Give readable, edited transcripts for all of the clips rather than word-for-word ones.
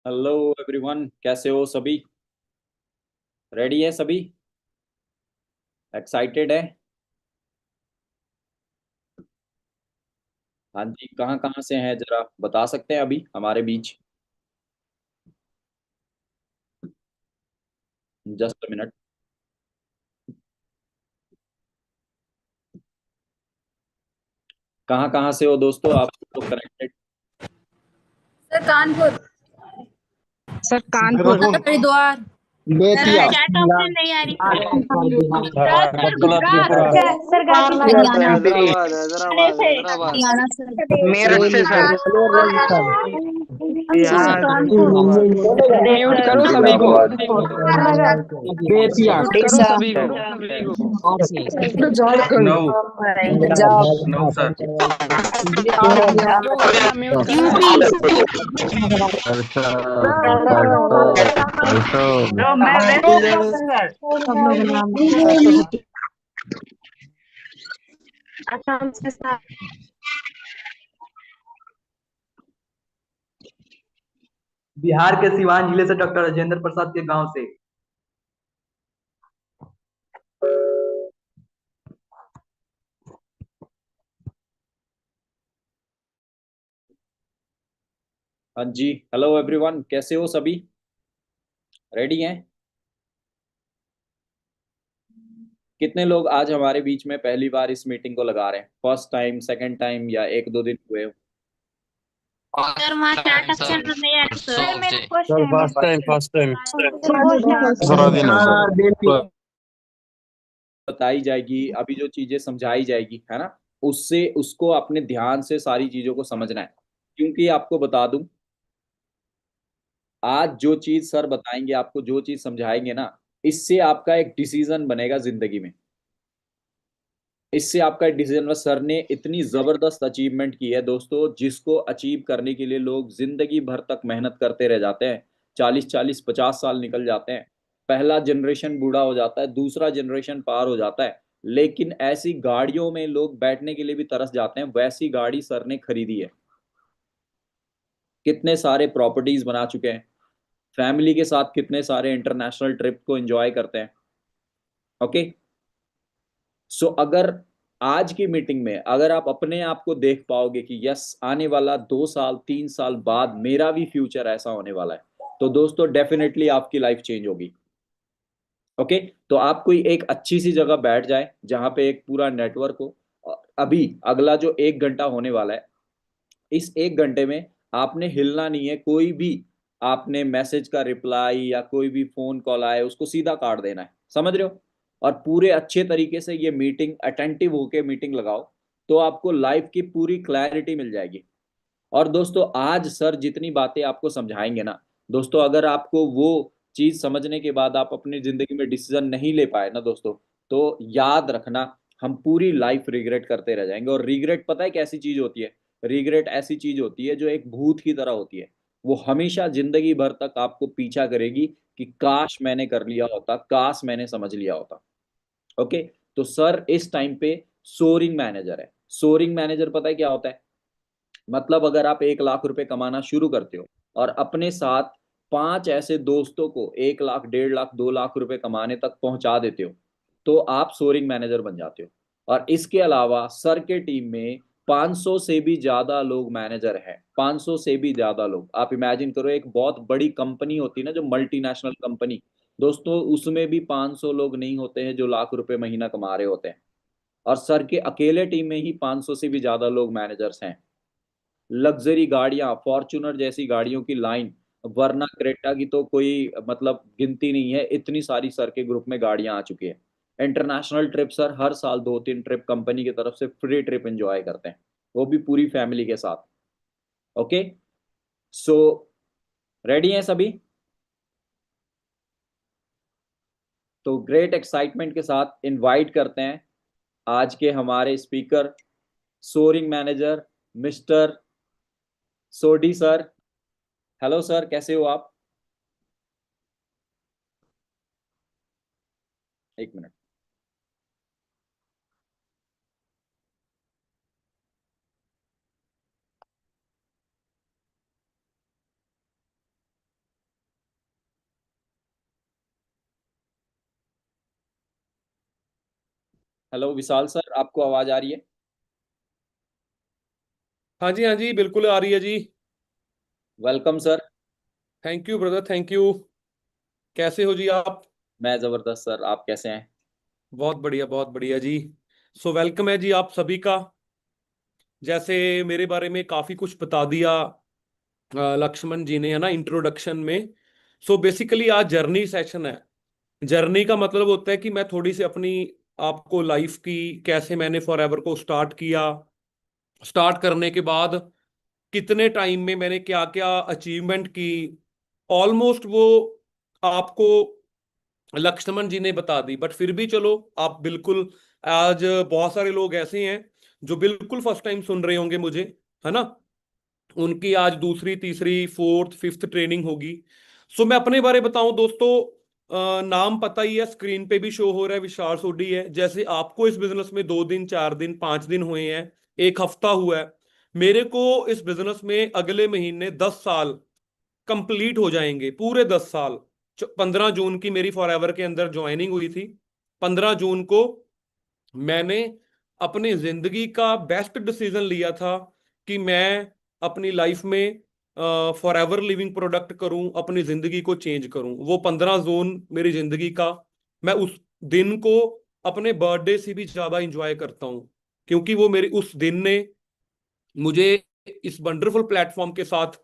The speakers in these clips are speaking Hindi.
हेलो एवरीवन, कैसे हो सभी? रेडी है सभी? एक्साइटेड है? हाँ जी, कहाँ कहाँ से हैं जरा बता सकते हैं अभी हमारे बीच? Just a minute. कहाँ कहाँ से हो दोस्तों आप लोग connected? Sir Kanpur. Sir Kanpur. Haridwar. Bettiah. Chat option नहीं आ रही बटकुला Tripura. Sir Haryana. MP. Hyderabad Haryana sir. Meerut से सर। बेंगलोर राजस्थान। बिहार म्यूट करो सभी को। बेतिया। म्यूट करो सभी को। नौ पंजाब। नौ सर। हो गया म्यूट करना। बिहार के सिवान जिले से डॉक्टर राजेंद्र प्रसाद के गांव से। हाँ जी, हेलो एवरीवन, कैसे हो सभी? रेडी हैं? कितने लोग आज हमारे बीच में पहली बार इस मीटिंग को लगा रहे हैं? फर्स्ट टाइम, सेकंड टाइम या एक दो दिन हुए हो? सर वहाँ चैट ऑप्शन नहीं आ रही सर। मेरा सर फर्स्ट टाइम दूसरा दिन है सर। बताई जाएगी, अभी जो चीजें समझाई जाएगी है ना, उससे उसको अपने ध्यान से सारी चीजों को समझना है। क्योंकि आपको बता दूं, आज जो चीज सर बताएंगे आपको, जो चीज समझाएंगे ना, इससे आपका एक डिसीजन बनेगा जिंदगी में। इससे आपका एक डिसीजन, सर ने इतनी जबरदस्त अचीवमेंट की है दोस्तों, जिसको अचीव करने के लिए लोग जिंदगी भर तक मेहनत करते रह जाते हैं। 40 40 50 साल निकल जाते हैं। पहला जनरेशन बूढ़ा हो जाता है, दूसरा जनरेशन पार हो जाता है, लेकिन ऐसी गाड़ियों में लोग बैठने के लिए भी तरस जाते हैं। वैसी गाड़ी सर ने खरीदी है। कितने सारे प्रॉपर्टीज बना चुके हैं। फैमिली के साथ कितने सारे इंटरनेशनल ट्रिप को एंजॉय करते हैं। ओके। सो अगर आज की मीटिंग में अगर आप अपने आप को देख पाओगे कि यस, आने वाला 2 साल 3 साल बाद मेरा भी फ्यूचर ऐसा होने वाला है, तो दोस्तों डेफिनेटली आपकी लाइफ चेंज होगी। ओके। तो आप कोई एक अच्छी सी जगह बैठ जाए जहां पे एक पूरा नेटवर्क हो। अभी अगला जो 1 घंटा होने वाला है, इस 1 घंटे में आपने हिलना नहीं है। कोई भी आपने मैसेज का रिप्लाई या कोई भी फोन कॉल आए उसको सीधा काट देना है, समझ रहे हो? और पूरे अच्छे तरीके से ये मीटिंग अटेंटिव होके मीटिंग लगाओ, तो आपको लाइफ की पूरी क्लैरिटी मिल जाएगी। और दोस्तों आज सर जितनी बातें आपको समझाएंगे ना दोस्तों, अगर आपको वो चीज समझने के बाद आप अपनी जिंदगी में डिसीजन नहीं ले पाए ना दोस्तों, तो याद रखना, हम पूरी लाइफ रिग्रेट करते रह जाएंगे। और रिग्रेट पता है कैसी चीज होती है? रिग्रेट ऐसी चीज होती है जो एक भूत की तरह होती है। वो हमेशा जिंदगी भर तक आपको पीछा करेगी कि काश मैंने कर लिया होता, काश मैंने समझ लिया होता। ओके। तो सर इस टाइम पे सोरिंग मैनेजर है। सोरिंग मैनेजर पता है क्या होता है? मतलब अगर आप 1 लाख रुपए कमाना शुरू करते हो और अपने साथ 5 ऐसे दोस्तों को 1 लाख 1.5 लाख 2 लाख रुपए कमाने तक पहुंचा देते हो, तो आप सोरिंग मैनेजर बन जाते हो। और इसके अलावा सर के टीम में 500 से भी ज्यादा लोग मैनेजर हैं। 500 से भी ज्यादा लोग, आप इमेजिन करो, एक बहुत बड़ी कंपनी होती है ना जो मल्टीनेशनल कंपनी, दोस्तों उसमें भी 500 लोग नहीं होते हैं जो लाख रुपए महीना कमा रहे होते हैं। और सर के अकेले टीम में ही 500 से भी ज्यादा लोग मैनेजर्स हैं। लग्जरी गाड़ियां, फॉर्च्यूनर जैसी गाड़ियों की लाइन, वरना क्रेटा की तो कोई मतलब गिनती नहीं है, इतनी सारी सर के ग्रुप में गाड़ियां आ चुकी है। इंटरनेशनल ट्रिप सर हर साल 2 3 ट्रिप कंपनी की तरफ से फ्री ट्रिप एंजॉय करते हैं, वो भी पूरी फैमिली के साथ। ओके। सो रेडी हैं सभी? तो ग्रेट एक्साइटमेंट के साथ इनवाइट करते हैं आज के हमारे स्पीकर, सोरिंग मैनेजर मिस्टर सोडी सर। हेलो सर, कैसे हो आप? 1 मिनट। हेलो विशाल सर, आपको आवाज आ रही है? हाँ जी बिल्कुल आ रही है जी। Welcome sir. Thank you brother, thank you. कैसे हो जी आप? मैं जबरदस्त सर, आप कैसे हैं? बहुत बढ़िया जी। सो वेलकम है जी आप सभी का। जैसे मेरे बारे में काफी कुछ बता दिया लक्ष्मण जी ने, है ना, इंट्रोडक्शन में। सो बेसिकली आज जर्नी सेशन है। जर्नी का मतलब होता है कि मैं थोड़ी सी अपनी आपको लाइफ की, कैसे मैंने फॉरएवर को स्टार्ट किया, स्टार्ट करने के बाद कितने टाइम में मैंने क्या क्या अचीवमेंट की, ऑलमोस्ट वो आपको लक्ष्मण जी ने बता दी। बट फिर भी चलो, आप बिल्कुल, आज बहुत सारे लोग ऐसे हैं जो बिल्कुल फर्स्ट टाइम सुन रहे होंगे मुझे, है ना, उनकी आज दूसरी तीसरी फोर्थ फिफ्थ ट्रेनिंग होगी। सो मैं अपने बारे बताऊं दोस्तों, नाम पता ही है, स्क्रीन पे भी शो हो रहा है, विशाल सोडी है। जैसे आपको इस बिजनेस में 2 दिन 4 दिन 5 दिन हुए हैं, एक हफ्ता हुआ है, मेरे को इस बिजनेस में अगले महीने 10 साल कंप्लीट हो जाएंगे, पूरे 10 साल। 15 जून की मेरी फॉरएवर के अंदर ज्वाइनिंग हुई थी। 15 जून को मैंने अपनी जिंदगी का बेस्ट डिसीजन लिया था कि मैं अपनी लाइफ में फॉरएवर लिविंग प्रोडक्ट करूं, अपनी जिंदगी को चेंज करूं। वो 15 जून मेरी जिंदगी का, मैं उस दिन को अपने बर्थडे से भी ज्यादा इंजॉय करता हूं, क्योंकि वो मेरे उस दिन ने मुझे इस वंडरफुल प्लेटफॉर्म के साथ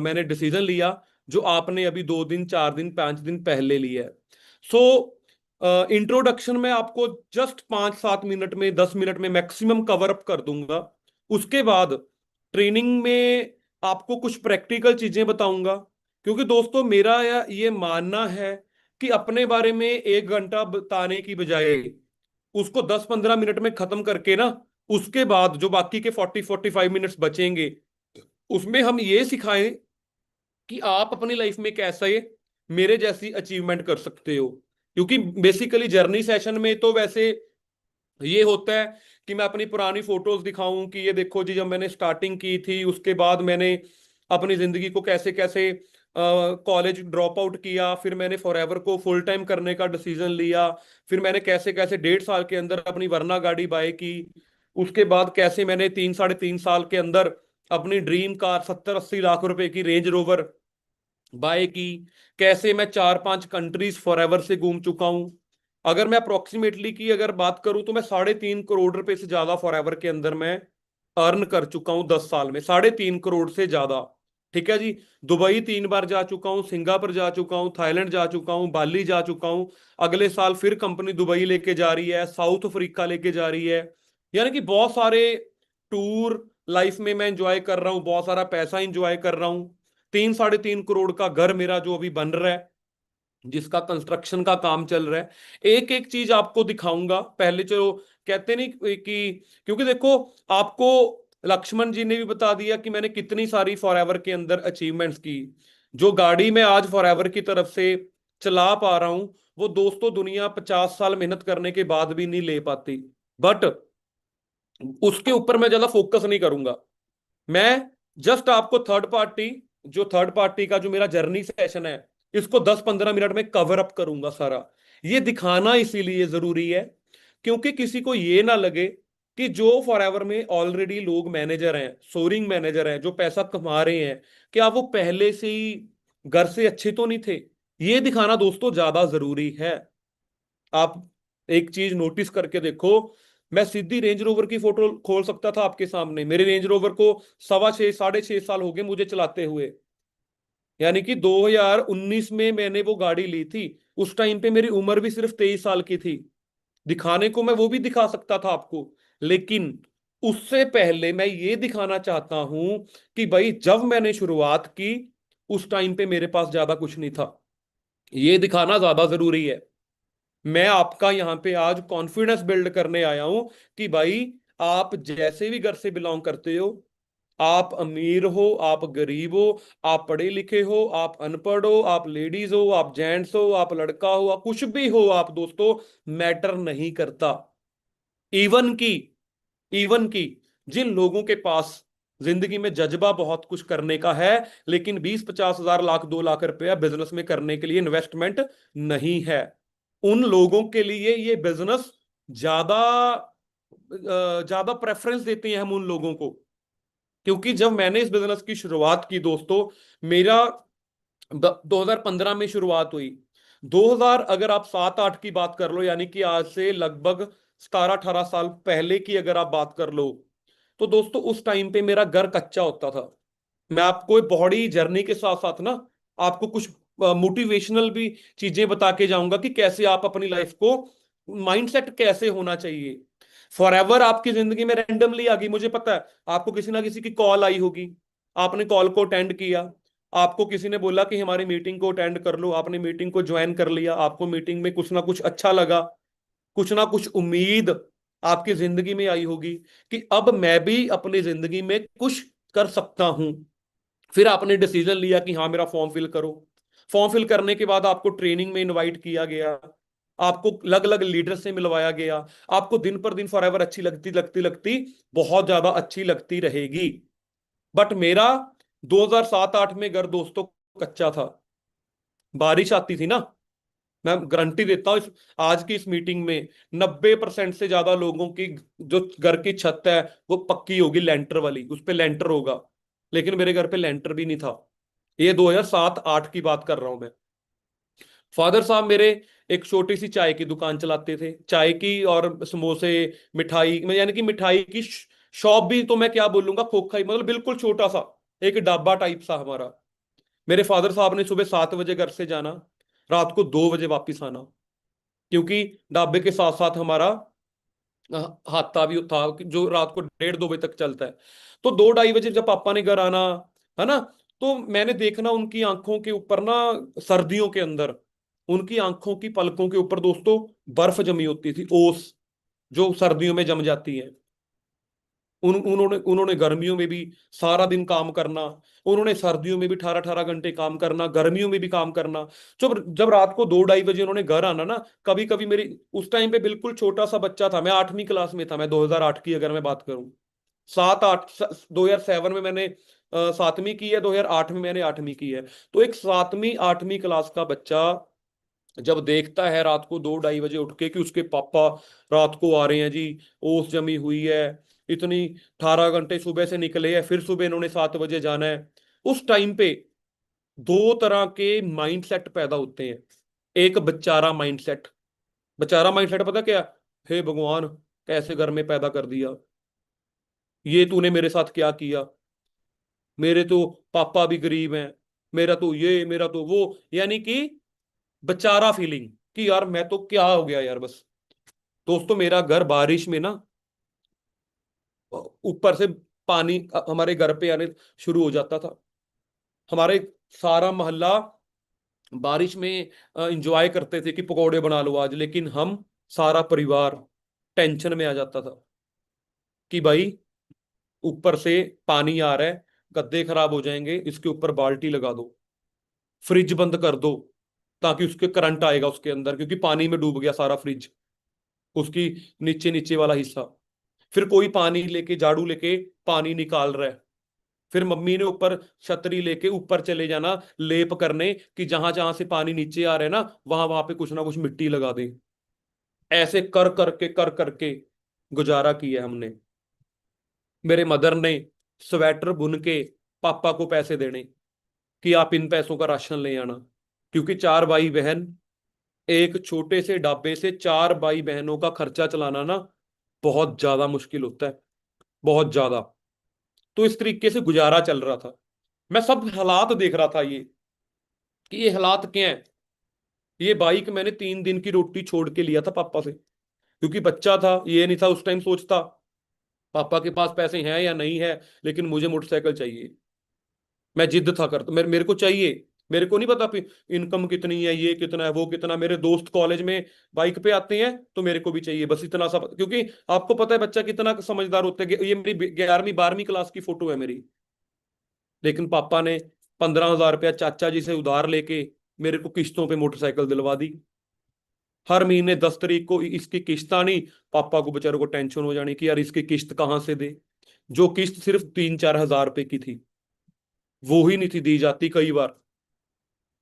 मैंने डिसीजन लिया, जो आपने अभी 2 दिन 4 दिन 5 दिन पहले लिया है। सो इंट्रोडक्शन में आपको जस्ट 5-7 मिनट में, 10 मिनट में मैक्सिमम कवर अप कर दूंगा। उसके बाद ट्रेनिंग में आपको कुछ प्रैक्टिकल चीजें बताऊंगा, क्योंकि दोस्तों मेरा ये मानना है कि अपने बारे में 1 घंटा बताने की बजाय उसको 10-15 मिनट में खत्म करके ना, उसके बाद जो बाकी के 40-45 मिनट्स बचेंगे, उसमें हम ये सिखाएं कि आप अपनी लाइफ में कैसे मेरे जैसी अचीवमेंट कर सकते हो। क्योंकि बेसिकली जर्नी सेशन में तो वैसे ये होता है कि मैं अपनी पुरानी फोटोज दिखाऊं कि ये देखो जी, जब मैंने स्टार्टिंग की थी, उसके बाद मैंने अपनी जिंदगी को कैसे कैसे कॉलेज ड्रॉप आउट किया, फिर मैंने फॉरएवर को फुल टाइम करने का डिसीजन लिया, फिर मैंने कैसे कैसे 1.5 साल के अंदर अपनी वरना गाड़ी बाय की, उसके बाद कैसे मैंने 3-3.5 साल के अंदर अपनी ड्रीम कार 70-80 लाख रुपए की रेंज रोवर बाय की, कैसे मैं 4-5 कंट्रीज फॉरएवर से घूम चुका हूं। अगर मैं अप्रोक्सीमेटली की अगर बात करूं तो मैं 3.5 करोड़ रुपए से ज्यादा फॉरएवर के अंदर मैं अर्न कर चुका हूं 10 साल में, 3.5 करोड़ से ज्यादा। ठीक है जी। दुबई 3 बार जा चुका हूं, सिंगापुर जा चुका हूं, थाईलैंड जा चुका हूं, बाली जा चुका हूं। अगले साल फिर कंपनी दुबई लेके जा रही है, साउथ अफ्रीका लेके जा रही है। यानी कि बहुत सारे टूर लाइफ में मैं इंजॉय कर रहा हूं, बहुत सारा पैसा इंजॉय कर रहा हूं। 3-3.5 करोड़ का घर मेरा जो अभी बन रहा है, जिसका कंस्ट्रक्शन का काम चल रहा है। एक एक चीज आपको दिखाऊंगा। पहले चलो, कहते नहीं कि, क्योंकि देखो, आपको लक्ष्मण जी ने भी बता दिया कि मैंने कितनी सारी फॉरएवर के अंदर अचीवमेंट्स की। जो गाड़ी मैं आज फॉरएवर की तरफ से चला पा रहा हूं, वो दोस्तों दुनिया 50 साल मेहनत करने के बाद भी नहीं ले पाती। बट उसके ऊपर मैं ज्यादा फोकस नहीं करूंगा। मैं जस्ट आपको थर्ड पार्टी का जो मेरा जर्नी सेशन है, इसको 10-15 मिनट में कवर अप करूंगा सारा। ये दिखाना इसीलिए जरूरी है क्योंकि किसी को ये ना लगे कि जो फॉरएवर में ऑलरेडी लोग मैनेजर हैं, सोरिंग मैनेजर हैं, जो पैसा कमा रहे हैं, क्या वो पहले से ही घर से अच्छे तो नहीं थे। ये दिखाना दोस्तों ज्यादा जरूरी है। आप एक चीज नोटिस करके देखो, मैं सीधी रेंज रोवर की फोटो खोल सकता था आपके सामने। मेरे रेंज रोवर को 6.25 साढ़े 6 साल हो गए मुझे चलाते हुए। यानी कि 2019 में मैंने वो गाड़ी ली थी। उस टाइम पे मेरी उम्र भी सिर्फ 23 साल की थी। दिखाने को मैं वो भी दिखा सकता था आपको, लेकिन उससे पहले मैं ये दिखाना चाहता हूं कि भाई जब मैंने शुरुआत की, उस टाइम पे मेरे पास ज्यादा कुछ नहीं था। ये दिखाना ज्यादा जरूरी है। मैं आपका यहाँ पे आज कॉन्फिडेंस बिल्ड करने आया हूं कि भाई, आप जैसे भी घर से बिलोंग करते हो, आप अमीर हो, आप गरीब हो, आप पढ़े लिखे हो, आप अनपढ़ हो, आप लेडीज हो, आप जेंट्स हो, आप लड़का हो, आप कुछ भी हो, आप दोस्तों, मैटर नहीं करता। इवन की इवन की जिन लोगों के पास जिंदगी में जज्बा बहुत कुछ करने का है, लेकिन 20-50 हजार लाख 2 लाख रुपया बिजनेस में करने के लिए इन्वेस्टमेंट नहीं है, उन लोगों के लिए ये बिजनेस ज्यादा ज्यादा प्रेफरेंस देते हैं हम उन लोगों को। क्योंकि जब मैंने इस बिजनेस की शुरुआत की दोस्तों, मेरा 2015 में शुरुआत हुई। 2000 अगर आप 7-8 की बात कर लो, यानी कि आज से लगभग 17-18 साल पहले की अगर आप बात कर लो, तो दोस्तों उस टाइम पे मेरा घर कच्चा होता था। मैं आपको बॉडी जर्नी के साथ साथ ना आपको कुछ मोटिवेशनल भी चीजें बता के जाऊंगा कि कैसे आप अपनी लाइफ को माइंडसेट कैसे होना चाहिए। फॉरएवर आपकी जिंदगी में रैंडमली आ गई, मुझे पता है आपको किसी ना किसी की कॉल आई होगी, आपने कॉल को अटेंड किया, आपको किसी ने बोला कि हमारी मीटिंग को अटेंड कर लो, आपने मीटिंग को ज्वाइन कर लिया, आपको मीटिंग में कुछ ना कुछ अच्छा लगा, कुछ ना कुछ उम्मीद आपकी जिंदगी में आई होगी कि अब मैं भी अपनी जिंदगी में कुछ कर सकता हूं। फिर आपने डिसीजन लिया कि हाँ मेरा फॉर्म फिल करो। फॉर्म फिल करने के बाद आपको ट्रेनिंग में इनवाइट किया गया, आपको अलग अलग लीडर से मिलवाया गया, आपको दिन पर दिन फॉरएवर अच्छी लगती लगती लगती बहुत ज्यादा अच्छी लगती रहेगी। बट मेरा 2007-8 में घर दोस्तों कच्चा था, बारिश आती थी ना, मैं गारंटी देता हूँ आज की इस मीटिंग में 90% से ज्यादा लोगों की जो घर की छत है वो पक्की होगी, लेंटर वाली, उस पे लेंटर होगा। लेकिन मेरे घर पे लेंटर भी नहीं था। ये 2007-8 की बात कर रहा हूं मैं। फादर साहब मेरे एक छोटी सी चाय की दुकान चलाते थे, चाय की और समोसे, मिठाई, यानी कि मिठाई की शॉप भी तो मैं क्या बोलूंगा, खोखा ही, मतलब बिल्कुल छोटा सा एक ढाबा टाइप सा हमारा। मेरे फादर साहब ने सुबह 7 बजे घर से जाना, रात को 2 बजे वापिस आना, क्योंकि ढाबे के साथ साथ हमारा हाथा भी था जो रात को 1:30-2 बजे तक चलता है। तो 2-2:30 बजे जब पापा ने घर आना है ना, तो मैंने देखना उनकी आंखों के ऊपर ना, सर्दियों के अंदर उनकी आंखों की पलकों के ऊपर दोस्तों बर्फ जमी होती थी, ओस जो सर्दियों में जम जाती है। उन्होंने उन्होंने गर्मियों में भी सारा दिन काम करना, उन्होंने सर्दियों में भी 18-18 घंटे काम करना, गर्मियों में भी काम करना। जब जब रात को 2-2:30 बजे उन्होंने घर आना ना, कभी कभी मेरी, उस टाइम पे बिल्कुल छोटा सा बच्चा था मैं, 8वीं क्लास में था मैं, 2008 की अगर मैं बात करूं, 2007 में मैंने 7वीं की है, 2008 में मैंने 8वीं की है। तो एक 7वीं 8वीं क्लास का बच्चा जब देखता है रात को 2-2:30 बजे उठ के कि उसके पापा रात को आ रहे हैं जी, ओस जमी हुई है, इतनी 18 घंटे सुबह से निकले हैं, फिर सुबह इन्होंने 7 बजे जाना है, उस टाइम पे दो तरह के माइंडसेट पैदा होते हैं। एक बेचारा माइंडसेट, बेचारा माइंडसेट पता क्या, हे भगवान कैसे घर में पैदा कर दिया, ये तूने मेरे साथ क्या किया, मेरे तो पापा भी गरीब हैं, मेरा तो ये मेरा तो वो, यानी कि बेचारा फीलिंग कि यार मैं तो क्या हो गया यार बस। दोस्तों मेरा घर बारिश में ना ऊपर से पानी हमारे घर पे आने शुरू हो जाता था। हमारे सारा मोहल्ला बारिश में एंजॉय करते थे कि पकोड़े बना लो आज, लेकिन हम सारा परिवार टेंशन में आ जाता था कि भाई ऊपर से पानी आ रहा है, गद्दे खराब हो जाएंगे, इसके ऊपर बाल्टी लगा दो, फ्रिज बंद कर दो ताकि उसके करंट आएगा उसके अंदर, क्योंकि पानी में डूब गया सारा फ्रिज, उसकी नीचे नीचे वाला हिस्सा। फिर कोई पानी लेके झाड़ू लेके पानी निकाल रहा है, फिर मम्मी ने ऊपर छतरी लेके ऊपर चले जाना लेप करने कि जहां जहां से पानी नीचे आ रहा है ना वहां वहां पे कुछ ना कुछ मिट्टी लगा दे। ऐसे कर करके गुजारा किया हमने। मेरे मदर ने स्वेटर बुन के पापा को पैसे देने कि आप इन पैसों का राशन ले आना, क्योंकि 4 भाई बहन, एक छोटे से ढाबे से 4 भाई बहनों का खर्चा चलाना ना बहुत ज्यादा मुश्किल होता है, बहुत ज्यादा। तो इस तरीके से गुजारा चल रहा था। मैं सब हालात देख रहा था ये कि ये हालात क्या है। ये बाइक मैंने 3 दिन की रोटी छोड़ के लिया था पापा से, क्योंकि बच्चा था, ये नहीं था उस टाइम सोचता पापा के पास पैसे हैं या नहीं है, लेकिन मुझे मोटरसाइकिल चाहिए। मैं जिद था करता, मेरे को चाहिए। मेरे को नहीं पता इनकम कितनी है, ये कितना है, वो कितना, मेरे दोस्त कॉलेज में बाइक पे आते हैं तो मेरे को भी चाहिए, बस इतना सा। क्योंकि आपको पता है बच्चा कितना समझदार होता है। ये मेरी 11वीं 12वीं क्लास की फोटो है मेरी। लेकिन पापा ने 15,000 रुपया चाचा जी से उधार लेके मेरे को किश्तों पे मोटरसाइकिल दिलवा दी। हर महीने 10 तारीख को इसकी किश्त आनी, पापा को बेचारे को टेंशन हो जानी कि यार इसकी किश्त कहाँ से दे। जो किश्त सिर्फ 3-4 हज़ार रुपए की थी वो ही नहीं थी दी जाती कई बार।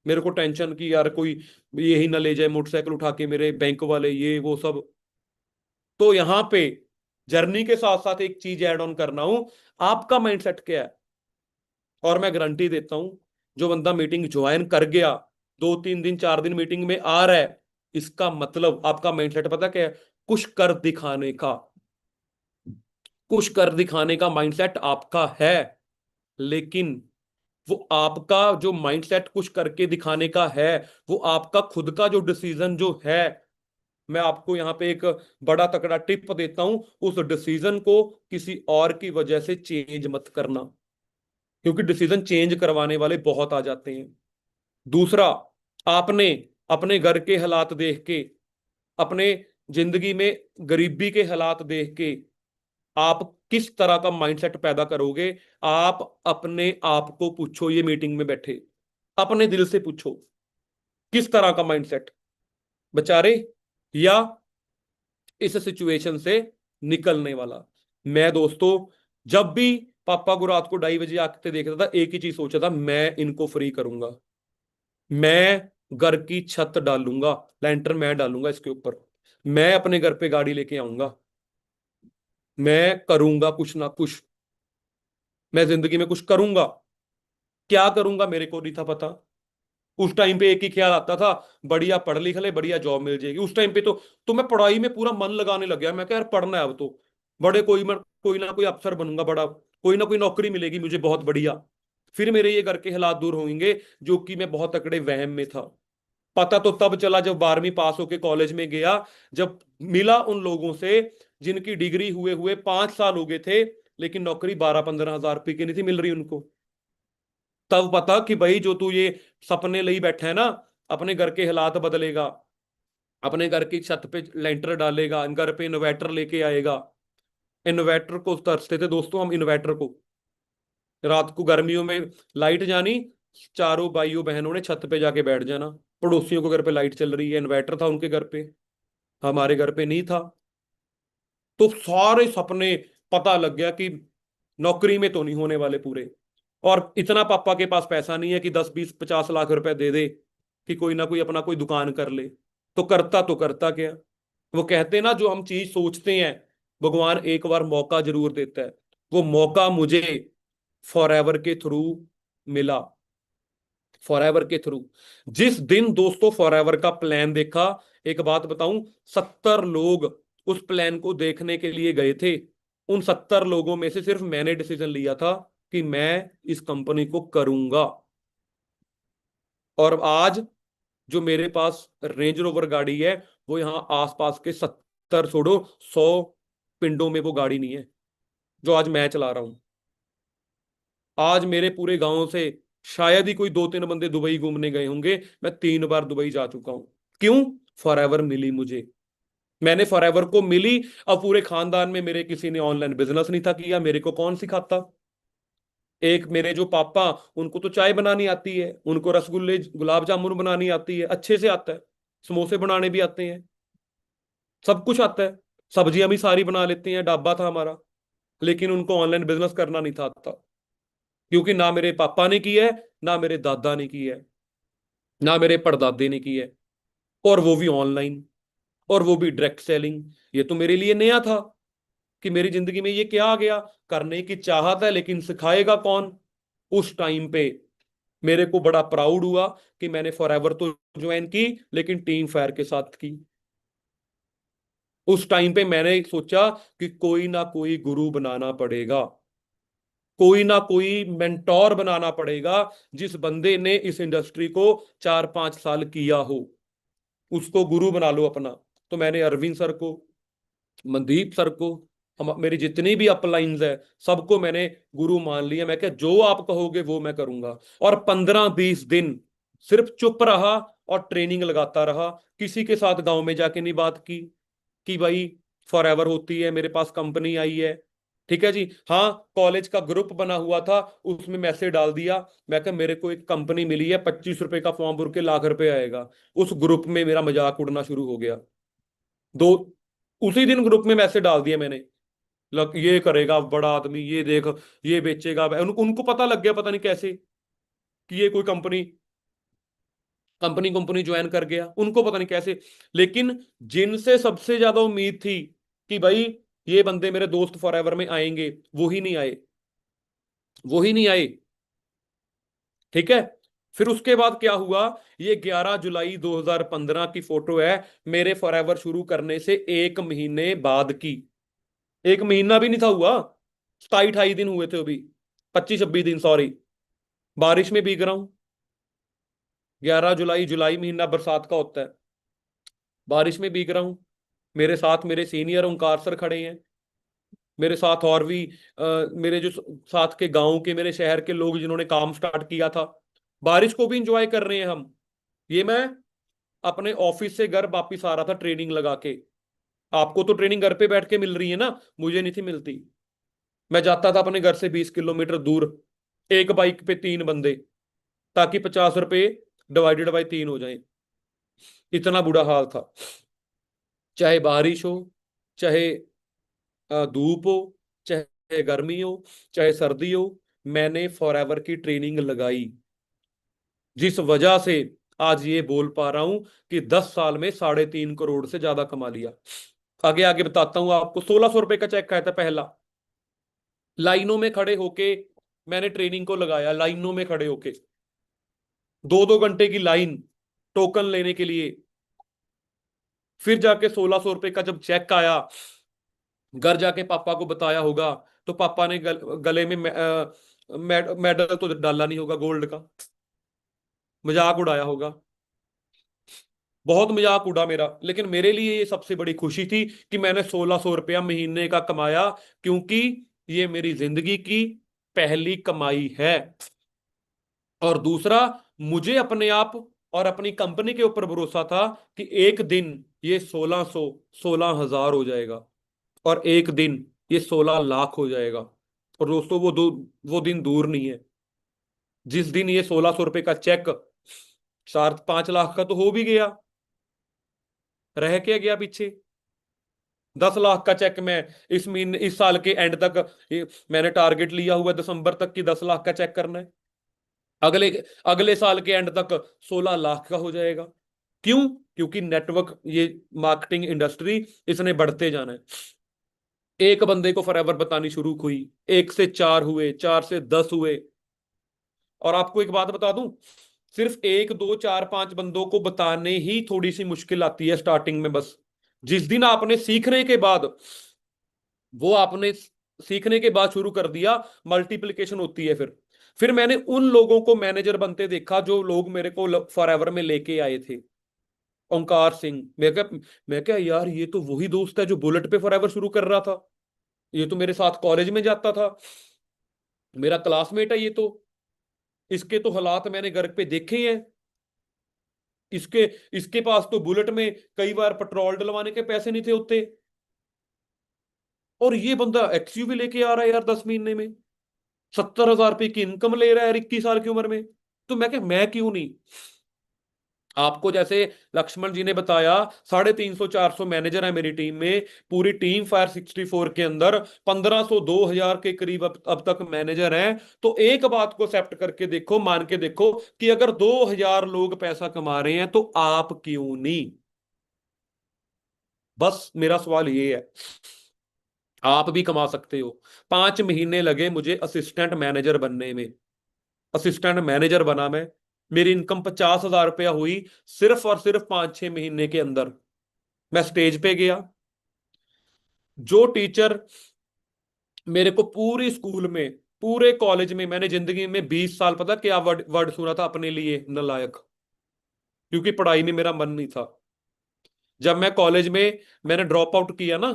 मेरे को टेंशन कि यार कोई यही ना ले जाए मोटरसाइकिल उठा के मेरे बैंक वाले, ये वो सब। तो यहां पे जर्नी के साथ साथ एक चीज ऐड ऑन करना हूं, आपका माइंडसेट क्या है। और मैं गारंटी देता हूं, जो बंदा मीटिंग ज्वाइन कर गया, 2 3 दिन 4 दिन मीटिंग में आ रहा है, इसका मतलब आपका माइंडसेट पता क्या है, कुछ कर दिखाने का, कुछ कर दिखाने का माइंडसेट आपका है। लेकिन वो आपका जो माइंडसेट कुछ करके दिखाने का है, वो आपका खुद का जो डिसीजन जो है, मैं आपको यहां पे एक बड़ा तकड़ा टिप देता हूं, उस डिसीजन को किसी और की वजह से चेंज मत करना, क्योंकि डिसीजन चेंज करवाने वाले बहुत आ जाते हैं। दूसरा, आपने अपने घर के हालात देख के, अपने जिंदगी में गरीबी के हालात देख के आप किस तरह का माइंडसेट पैदा करोगे, आप अपने आप को पूछो। ये मीटिंग में बैठे अपने दिल से पूछो, किस तरह का माइंडसेट, बेचारे या इस सिचुएशन से निकलने वाला। मैं दोस्तों जब भी पापा को रात को 2:30 बजे आते देखता था, एक ही चीज सोचा था, मैं इनको फ्री करूंगा, मैं घर की छत डालूंगा, लेंटर मैं डालूंगा इसके ऊपर, मैं अपने घर पे गाड़ी लेके आऊंगा, मैं करूंगा कुछ ना कुछ, मैं जिंदगी में कुछ करूंगा। क्या करूंगा मेरे को नहीं था पता। उस टाइम पे एक ही ख्याल आता था, बढ़िया पढ़ लिख ले, बढ़िया जॉब मिल जाएगी। उस टाइम पे तो मैं पढ़ाई में पूरा मन लगाने लग गया। मैं क्या यार पढ़ना है अब तो, बड़े कोई ना कोई अफसर बनूंगा, बड़ा कोई ना कोई नौकरी मिलेगी मुझे बहुत बढ़िया, फिर मेरे ये घर के हालात दूर होंगे, जो कि मैं बहुत तकड़े वहम में था। पता तो तब चला जब 12वीं पास होके कॉलेज में गया, जब मिला उन लोगों से जिनकी डिग्री हुए हुए 5 साल हो गए थे, लेकिन नौकरी 12 15 हजार रुपए की नहीं थी मिल रही उनको। तब पता कि भाई जो तू ये सपने लिए बैठा है ना, अपने घर के हालात बदलेगा, अपने घर की छत पे लेंटर डालेगा, घर पे इन्वर्टर लेके आएगा। इन्वर्टर को तरसते थे दोस्तों हम, इन्वर्टर को। रात को गर्मियों में लाइट जानी, चारों भाइयों बहनों ने छत पे जाके बैठ जाना, पड़ोसियों को घर पे लाइट चल रही है, इन्वर्टर था उनके घर पे, हमारे घर पे नहीं था। तो सारे सपने पता लग गया कि नौकरी में तो नहीं होने वाले पूरे। और इतना पापा के पास पैसा नहीं है कि 10 20 50 लाख रुपए दे दे कि कोई ना कोई अपना कोई दुकान कर ले। तो करता क्या, वो कहते हैं ना, जो हम चीज सोचते हैं भगवान एक बार मौका जरूर देता है। वो मौका मुझे फॉरएवर के थ्रू मिला, फॉरएवर के थ्रू। जिस दिन दोस्तों फॉरएवर का प्लान देखा, एक बात बताऊं, 70 लोग उस प्लान को देखने के लिए गए थे। उन 70 लोगों में से सिर्फ मैंने डिसीजन लिया था कि मैं इस कंपनी को करूंगा। और आज जो मेरे पास रेंज रोवर गाड़ी है, वो यहां आसपास के 70 छोड़ो 100 पिंडों में वो गाड़ी नहीं है जो आज मैं चला रहा हूं। आज मेरे पूरे गांव से शायद ही कोई 2 3 बंदे दुबई घूमने गए होंगे, मैं 3 बार दुबई जा चुका हूं। क्यों? फॉरएवर मिली मुझे, मैंने फॉरएवर को मिली। अब पूरे खानदान में मेरे किसी ने ऑनलाइन बिजनेस नहीं था किया, मेरे को कौन सिखाता। एक मेरे जो पापा, उनको तो चाय बनानी आती है, उनको रसगुल्ले गुलाब जामुन बनानी आती है, अच्छे से आता है, समोसे बनाने भी आते हैं, सब कुछ आता है, सब्जियां भी सारी बना लेते हैं, ढाबा था हमारा। लेकिन उनको ऑनलाइन बिजनेस करना नहीं था आता, क्योंकि ना मेरे पापा ने की है, ना मेरे दादा ने की है, ना मेरे परदादे ने की है, और वो भी ऑनलाइन, और वो भी डायरेक्ट सेलिंग। ये तो मेरे लिए नया था कि मेरी जिंदगी में ये क्या आ गया। करने की चाहत है, लेकिन सिखाएगा कौन। उस टाइम पे मेरे को बड़ा प्राउड हुआ कि मैंने फॉरएवर तो ज्वाइन की, लेकिन टीम फायर के साथ की। उस टाइम पे मैंने सोचा कि कोई ना कोई गुरु बनाना पड़ेगा, कोई ना कोई मेंटोर बनाना पड़ेगा, जिस बंदे ने इस इंडस्ट्री को 4 5 साल किया हो, उसको गुरु बना लो अपना। तो मैंने अरविंद सर को, मनदीप सर को, हम मेरी जितनी भी अपलाइंस है, सबको मैंने गुरु मान लिया। मैं क्या, जो आप कहोगे वो मैं करूंगा। और 15 20 दिन सिर्फ चुप रहा और ट्रेनिंग लगाता रहा। किसी के साथ गांव में जाके नहीं बात की कि भाई फॉरएवर होती है, मेरे पास कंपनी आई है, ठीक है जी। हाँ, कॉलेज का ग्रुप बना हुआ था, उसमें मैसेज डाल दिया, मैं क्या मेरे को एक कंपनी मिली है, 25 रुपए का फॉर्म भर के लाख रुपए आएगा। उस ग्रुप में मेरा मजाक उड़ना शुरू हो गया। दो उसी दिन ग्रुप में मैसेज डाल दिया मैंने, लग ये करेगा बड़ा आदमी, ये देख ये बेचेगा। उनको पता लग गया, पता नहीं कैसे, कि ये कोई कंपनी कंपनी ज्वाइन कर गया, उनको पता नहीं कैसे। लेकिन जिनसे सबसे ज्यादा उम्मीद थी कि भाई ये बंदे मेरे दोस्त फॉर एवर में आएंगे, वो ही नहीं आए, वो ही नहीं आए। ठीक है। फिर उसके बाद क्या हुआ, ये 11 जुलाई 2015 की फोटो है, मेरे फॉरएवर शुरू करने से 1 महीने बाद की। 1 महीना भी नहीं था हुआ, 27-28 दिन हुए थे अभी, 25-26 दिन, सॉरी। बारिश में भीग रहा हूं। 11 जुलाई, जुलाई महीना बरसात का होता है, बारिश में भीग रहा हूं। मेरे साथ मेरे सीनियर ओंकार सर खड़े हैं, मेरे साथ और भी मेरे जो साथ के गांव के, मेरे शहर के लोग जिन्होंने काम स्टार्ट किया था। बारिश को भी इंजॉय कर रहे हैं हम। ये मैं अपने ऑफिस से घर वापिस आ रहा था ट्रेनिंग लगा के। आपको तो ट्रेनिंग घर पे बैठ के मिल रही है ना, मुझे नहीं थी मिलती। मैं जाता था अपने घर से 20 किलोमीटर दूर, एक बाइक पे 3 बंदे, ताकि 50 रुपए डिवाइडेड बाई 3 हो जाए। इतना बुरा हाल था। चाहे बारिश हो, चाहे धूप हो, चाहे गर्मी हो, चाहे सर्दी हो, मैंने फॉरएवर की ट्रेनिंग लगाई, जिस वजह से आज ये बोल पा रहा हूं कि 10 साल में 3.5 करोड़ से ज्यादा कमा लिया। आगे आगे बताता हूं आपको। 1600 रुपए का चेक आया था पहला। लाइनों में खड़े होके मैंने ट्रेनिंग को लगाया, लाइनों में खड़े होके 2-2 घंटे की लाइन टोकन लेने के लिए। फिर जाके 1600 रुपए का जब चेक आया, घर जाके पापा को बताया होगा, तो पापा ने गले में मेडल तो डाला नहीं होगा गोल्ड का, मजाक उड़ाया होगा, बहुत मजाक उड़ा मेरा। लेकिन मेरे लिए ये सबसे बड़ी खुशी थी कि मैंने 1600 रुपया महीने का कमाया, क्योंकि ये मेरी जिंदगी की पहली कमाई है। और दूसरा, मुझे अपने आप और अपनी कंपनी के ऊपर भरोसा था कि एक दिन ये 1600, 16,000 हो जाएगा, और एक दिन ये 16 लाख हो जाएगा। और दोस्तों वो दिन दूर नहीं है। जिस दिन ये 1600 रुपए का चेक 4-5 लाख का तो हो भी गया, रह क्या गया पीछे? 10 लाख का चेक मैं इस महीने, इस साल के एंड तक, मैंने टारगेट लिया हुआ है दिसंबर तक की 10 लाख का चेक करना है। अगले अगले साल के एंड तक 16 लाख का हो जाएगा। क्यों? क्योंकि नेटवर्क, ये मार्केटिंग इंडस्ट्री, इसने बढ़ते जाना है। एक बंदे को फॉरएवर बतानी शुरू हुई, 1 से 4 हुए, 4 से 10 हुए। और आपको एक बात बता दूं, सिर्फ 1, 2, 4, 5 बंदों को बताने ही थोड़ी सी मुश्किल आती है स्टार्टिंग में। बस जिस दिन आपने सीखने के बाद, वो आपने सीखने के बाद शुरू कर दिया, मल्टीप्लिकेशन होती है। फिर मैंने उन लोगों को मैनेजर बनते देखा जो लोग मेरे को फॉरएवर में लेके आए थे। ओंकार सिंह, मैं क्या यार, ये तो वही दोस्त है जो बुलेट पे फॉरएवर शुरू कर रहा था, ये तो मेरे साथ कॉलेज में जाता था, मेरा क्लासमेट है ये तो, इसके तो हालात मैंने घर पे देखे हैं। इसके इसके पास तो बुलेट में कई बार पेट्रोल डलवाने के पैसे नहीं थे होते, और ये बंदा एक्सयूवी लेके आ रहा है यार 10 महीने में, 70,000 रुपए की इनकम ले रहा है यार 21 साल की उम्र में। तो मैं क्यों नहीं? आपको जैसे लक्ष्मण जी ने बताया, 350-400 मैनेजर है मेरी टीम में। पूरी टीम फायर 64 के अंदर 1500, 2000 के करीब अब तक मैनेजर हैं। तो एक बात को एक्सेप्ट करके देखो, मान के देखो, कि अगर 2000 लोग पैसा कमा रहे हैं तो आप क्यों नहीं? बस मेरा सवाल ये है, आप भी कमा सकते हो। 5 महीने लगे मुझे असिस्टेंट मैनेजर बनने में, असिस्टेंट मैनेजर बना मैं, मेरी इनकम 50,000 रुपया हुई सिर्फ और सिर्फ 5-6 महीने के अंदर। मैं स्टेज पे गया, जो टीचर मेरे को पूरी स्कूल में, पूरे कॉलेज में, मैंने जिंदगी में 20 साल, पता क्या वर्ड वर्ड सुना था अपने लिए? नालायक। क्योंकि पढ़ाई में मेरा मन नहीं था। जब मैं कॉलेज में, मैंने ड्रॉप आउट किया ना,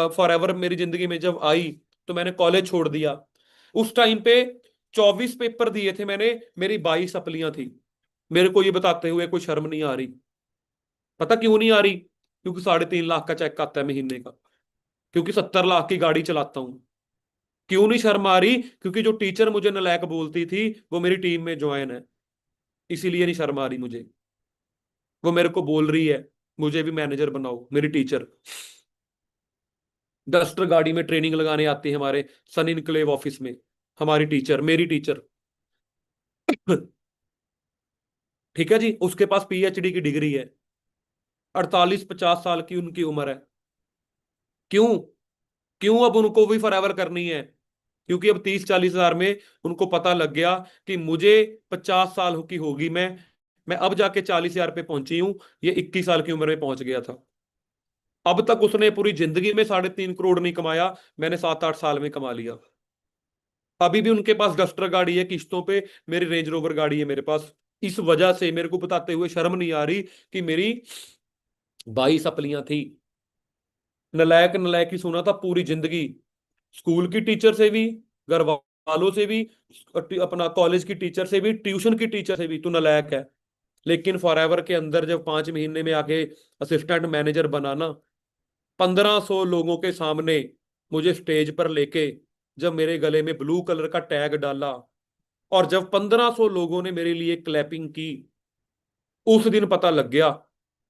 फॉर एवर मेरी जिंदगी में जब आई, तो मैंने कॉलेज छोड़ दिया। उस टाइम पे 24 पेपर दिए थे मैंने, मेरी 22 सप्लियां थी। मेरे को ये बताते हुए कोई शर्म नहीं आ रही। पता क्यों नहीं आ रही? क्योंकि 3.5 लाख का चेक आता है महीने का, क्योंकि 70 लाख की गाड़ी चलाता हूं। क्यों नहीं शर्म आ रही? क्योंकि जो टीचर मुझे नालायक बोलती थी वो मेरी टीम में ज्वाइन है, इसीलिए नहीं शर्म आ रही मुझे। वो मेरे को बोल रही है मुझे भी मैनेजर बनाओ, मेरी टीचर। डस्टर गाड़ी में ट्रेनिंग लगाने आती है हमारे सन इनक्लेव ऑफिस में, हमारी टीचर, मेरी टीचर। ठीक है जी, उसके पास पीएचडी की डिग्री है, 48-50 साल की उनकी उम्र है। क्यों? क्यों अब उनको भी फॉरएवर करनी है? क्योंकि अब 30-40 हजार में उनको पता लग गया कि मुझे 50 साल की होगी, मैं अब जाके 40 हजार पे पहुंची हूं, ये 21 साल की उम्र में पहुंच गया था। अब तक उसने पूरी जिंदगी में 3.5 करोड़ नहीं कमाया, मैंने 7-8 साल में कमा लिया। अभी भी उनके पास डस्टर गाड़ी है किश्तों पे, मेरी रेंज रोवर गाड़ी है मेरे पास। इस वजह से मेरे को बताते हुए शर्म नहीं आ रही कि मेरी 22 अपलियां थी। नलायक नलायक ही सुना था पूरी जिंदगी, स्कूल की टीचर से भी, घर वालों से भी, अपना कॉलेज की टीचर से भी, ट्यूशन की टीचर से भी, तू नलायक है। लेकिन फॉरएवर के अंदर जब 5 महीने में आके असिस्टेंट मैनेजर बनाना, 1500 लोगों के सामने मुझे स्टेज पर लेके जब मेरे गले में ब्लू कलर का टैग डाला और जब 1500 लोगों ने मेरे लिए क्लैपिंग की, उस दिन पता लग गया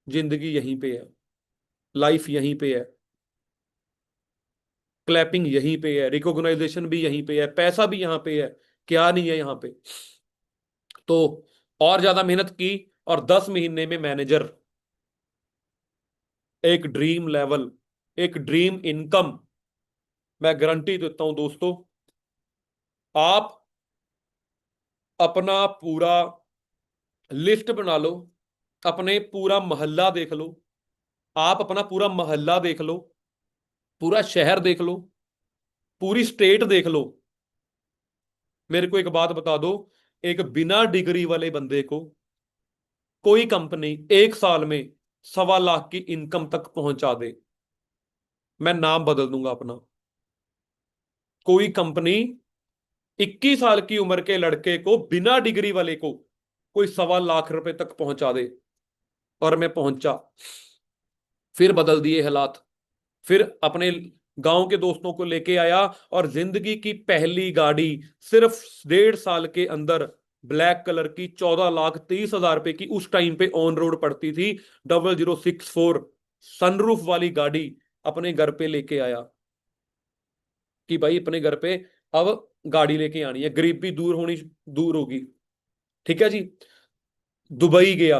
जिंदगी यहीं पे है, लाइफ यहीं पे है, क्लैपिंग यहीं पे है, रिकॉग्नाइजेशन भी यहीं पे है, पैसा भी यहां पे है, क्या नहीं है यहां पे। तो और ज्यादा मेहनत की और 10 महीने में मैनेजर, एक ड्रीम लेवल, एक ड्रीम इनकम। मैं गारंटी देता हूं दोस्तों, आप अपना पूरा लिस्ट बना लो, अपने पूरा मोहल्ला देख लो, आप अपना पूरा मोहल्ला देख लो, पूरा शहर देख लो, पूरी स्टेट देख लो। मेरे को एक बात बता दो, एक बिना डिग्री वाले बंदे को कोई कंपनी 1 साल में 1.25 लाख की इनकम तक पहुंचा दे, मैं नाम बदल दूंगा अपना। कोई कंपनी 21 साल की उम्र के लड़के को, बिना डिग्री वाले को, कोई 1.25 लाख रुपए तक पहुंचा दे, और मैं पहुंचा। फिर बदल दिए हालात, फिर अपने गांव के दोस्तों को लेके आया और जिंदगी की पहली गाड़ी सिर्फ 1.5 साल के अंदर, ब्लैक कलर की 14,30,000 रुपए की, उस टाइम पे ऑन रोड पड़ती थी, 0064 सनरूफ वाली गाड़ी अपने घर पे लेके आया कि भाई अपने घर पे अब गाड़ी लेके आनी है, गरीबी दूर होगी। ठीक है जी। दुबई गया,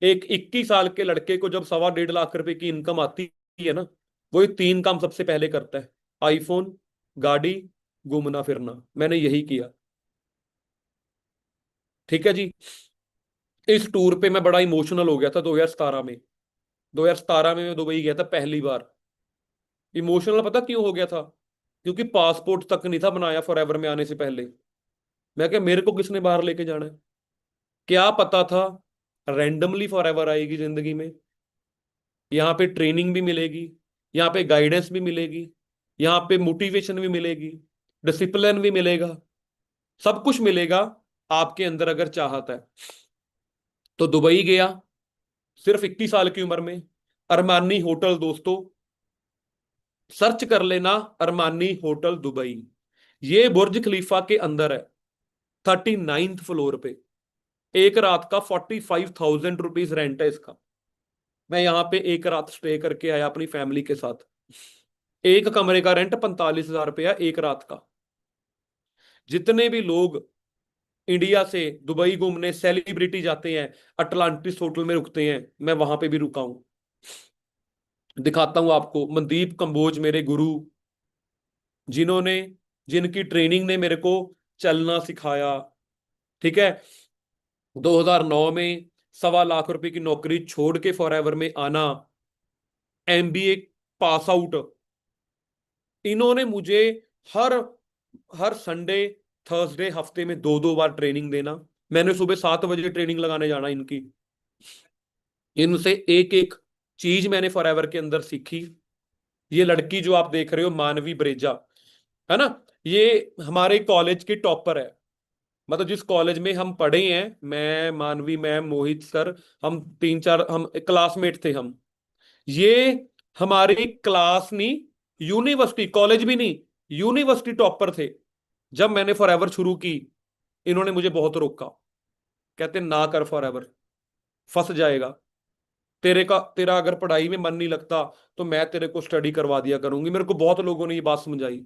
एक 21 साल के लड़के को जब 1.25 लाख रुपए की इनकम आती है ना, वो ये 3 काम सबसे पहले करता है: आईफोन, गाड़ी, घूमना फिरना। मैंने यही किया। ठीक है जी। इस टूर पे मैं बड़ा इमोशनल हो गया था 2017 में। 2017 में मैं दुबई गया था पहली बार। इमोशनल पता क्यों हो गया था? क्योंकि पासपोर्ट तक नहीं था बनाया फॉरएवर में आने से पहले। मैं क्या, मेरे को किसने बाहर लेके जाना है? क्या पता था रैंडमली फॉरएवर आएगी जिंदगी में। यहाँ पे ट्रेनिंग भी मिलेगी, यहाँ पे गाइडेंस भी मिलेगी, यहाँ पे मोटिवेशन भी मिलेगी, डिसिप्लिन भी मिलेगा, सब कुछ मिलेगा आपके अंदर अगर चाहत है। तो दुबई गया सिर्फ 21 साल की उम्र में। अरमानी होटल दोस्तों, सर्च कर लेना, अरमानी होटल दुबई। ये बुर्ज खलीफा के अंदर है, 39th फ्लोर पे। एक रात का 45,000 रुपीज रेंट है इसका। मैं यहाँ पे एक रात स्टे करके आया अपनी फैमिली के साथ। एक कमरे का रेंट 45,000 रुपया एक रात का। जितने भी लोग इंडिया से दुबई घूमने सेलिब्रिटी जाते हैं, अटलांटिस होटल में रुकते हैं, मैं वहां पे भी रुका हूं। दिखाता हूं आपको, मनदीप कंबोज मेरे गुरु, जिन्होंने, जिनकी ट्रेनिंग ने मेरे को चलना सिखाया। ठीक है। 2009 में 1.25 लाख रुपए की नौकरी छोड़ के फॉरएवर में आना, एमबीए पास आउट। इन्होंने मुझे हर हर संडे, थर्सडे, हफ्ते में 2-2 बार ट्रेनिंग देना। मैंने सुबह 7 बजे ट्रेनिंग लगाने जाना इनकी। इनसे एक एक चीज मैंने फॉरएवर के अंदर सीखी। ये लड़की जो आप देख रहे हो, मानवी बरेजा, है ना, ये हमारे कॉलेज की टॉपर है। मतलब जिस कॉलेज में हम पढ़े हैं, मैं, मानवी मैम, मोहित सर, हम 3-4 हम क्लासमेट थे हम। ये हमारी क्लास नहीं, यूनिवर्सिटी, कॉलेज भी नहीं, यूनिवर्सिटी टॉपर थे। जब मैंने फॉरएवर शुरू की, इन्होंने मुझे बहुत रोका। कहते ना कर फॉरएवर, फंस जाएगा। तेरा अगर पढ़ाई में मन नहीं लगता तो मैं तेरे को स्टडी करवा दिया करूंगी। मेरे को बहुत लोगों ने ये बात समझाई,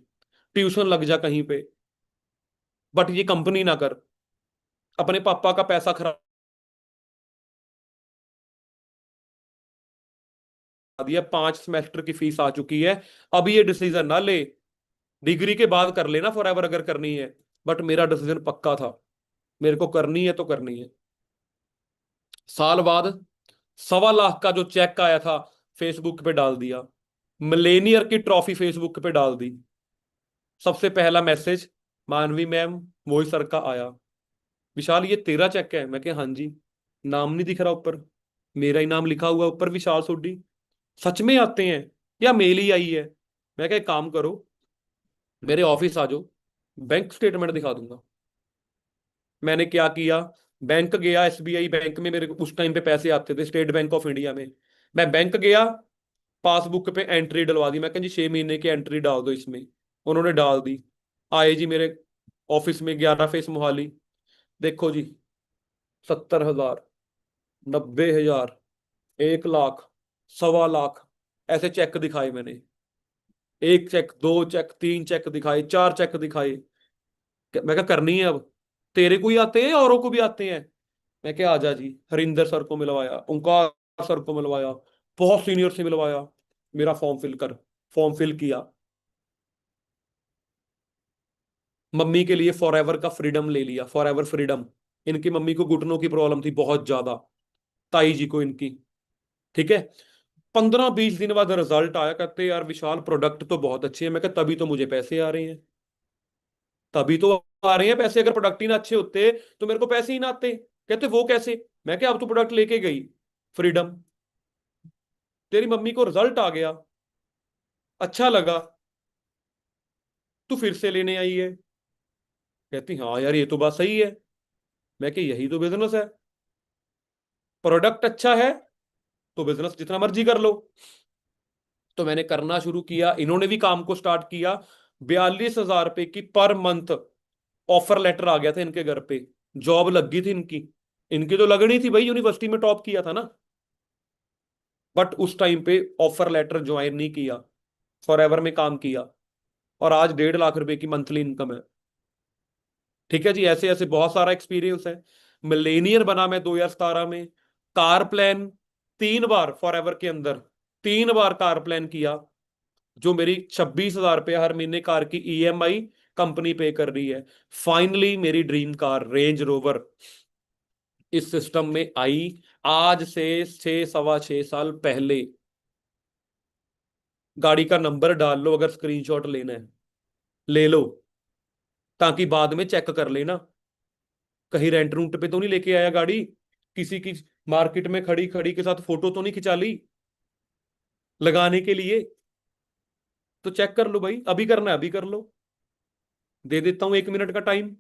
ट्यूशन लग जा कहीं पे, बट ये कंपनी ना कर, अपने पापा का पैसा खराब दिया, 5 सेमेस्टर की फीस आ चुकी है। अभी ये डिसीजन ना ले, डिग्री के बाद कर लेना फॉरएवर अगर करनी है, बट मेरा डिसीजन पक्का था, मेरे को करनी है तो करनी है। साल बाद 1.25 लाख का जो चेक आया था फेसबुक पे डाल दिया, मिलेनियर की ट्रॉफी फेसबुक पे डाल दी। सबसे पहला मैसेज मानवी मैम मोहित सर का आया, विशाल ये तेरा चेक है? मैं कहा हाँ जी। नाम नहीं दिख रहा ऊपर, मेरा ही नाम लिखा हुआ ऊपर, विशाल सोडी। सच में आते हैं या मेल ही आई है? मैं कहा एक काम करो, मेरे ऑफिस आ जाओ, बैंक स्टेटमेंट दिखा दूंगा। मैंने क्या किया, बैंक गया, एसबीआई बैंक में मेरे को उस टाइम पे पैसे आते थे, स्टेट बैंक ऑफ इंडिया में। मैं बैंक गया, पासबुक पे एंट्री डलवा दी, मैं कहा जी 6 महीने की एंट्री डाल दो इसमें। उन्होंने डाल दी। आए जी मेरे ऑफिस में 11 फेस मोहाली, देखो जी 70,000, 90,000, 1 लाख, 1.25 लाख, ऐसे चेक दिखाए मैंने। एक चेक, 2 चेक, 3 चेक दिखाए, 4 चेक दिखाए। मैं क्या करनी है अब, तेरे को ही आते हैं औरों को भी आते हैं? मैं क्या, आजा जी। हरिंदर सर को मिलवाया, ओंकार सर को मिलवाया, बहुत सीनियर से मिलवाया, मेरा फॉर्म फिल कर। फॉर्म फिल किया, मम्मी के लिए फॉरएवर का फ्रीडम ले लिया, फॉरएवर फ्रीडम। इनकी मम्मी को घुटनों की प्रॉब्लम थी बहुत ज्यादा, ताई जी को इनकी। ठीक है, 15-20 दिन बाद रिजल्ट आया, कहते यार विशाल प्रोडक्ट तो बहुत अच्छे हैं। मैं कहा तभी तो मुझे पैसे आ रहे हैं, तभी तो आ रहे हैं पैसे। अगर प्रोडक्ट ही ना अच्छे होते तो मेरे को पैसे ही ना आते। कहते वो कैसे? मैं क्या, अब तो प्रोडक्ट लेके गई, फ्रीडम, तेरी मम्मी को रिजल्ट आ गया, अच्छा लगा, तू फिर से लेने आई है। कहती हाँ यार ये तो बात सही है। मैं कि यही तो बिजनेस है, प्रोडक्ट अच्छा है तो बिजनेस जितना मर्जी कर लो। तो मैंने करना शुरू किया, इन्होंने भी काम को स्टार्ट किया। 42,000 रुपए की पर मंथ ऑफर लेटर आ गया था इनके घर पे, जॉब लग गई थी इनकी। इनकी तो लगनी थी भाई, यूनिवर्सिटी में टॉप किया था ना। बट उस टाइम पे ऑफर लेटर ज्वाइन नहीं किया, फॉरएवर में काम किया, और आज 1.5 लाख रुपए की मंथली इनकम है। ठीक है जी, ऐसे ऐसे बहुत सारा एक्सपीरियंस है। मिलेनियर बना मैं 2017 में। कार प्लान 3 बार फॉरएवर के अंदर, 3 बार कार प्लान किया, जो मेरी 26,000 रुपये हर महीने कार की ईएमआई कंपनी पे कर रही है। फाइनली मेरी ड्रीम कार रेंज रोवर इस सिस्टम में आई, आज से 6 सवा 6 साल पहले। गाड़ी का नंबर डाल लो, अगर स्क्रीनशॉट लेना है ले लो, ताकि बाद में चेक कर लेना कहीं रेंट रूंट पे तो नहीं लेके आया गाड़ी, किसी की मार्केट में खड़ी खड़ी के साथ फोटो तो नहीं खिंचा ली लगाने के लिए। तो चेक कर लो भाई, अभी करना है अभी कर लो, दे देता हूं 1 मिनट का टाइम।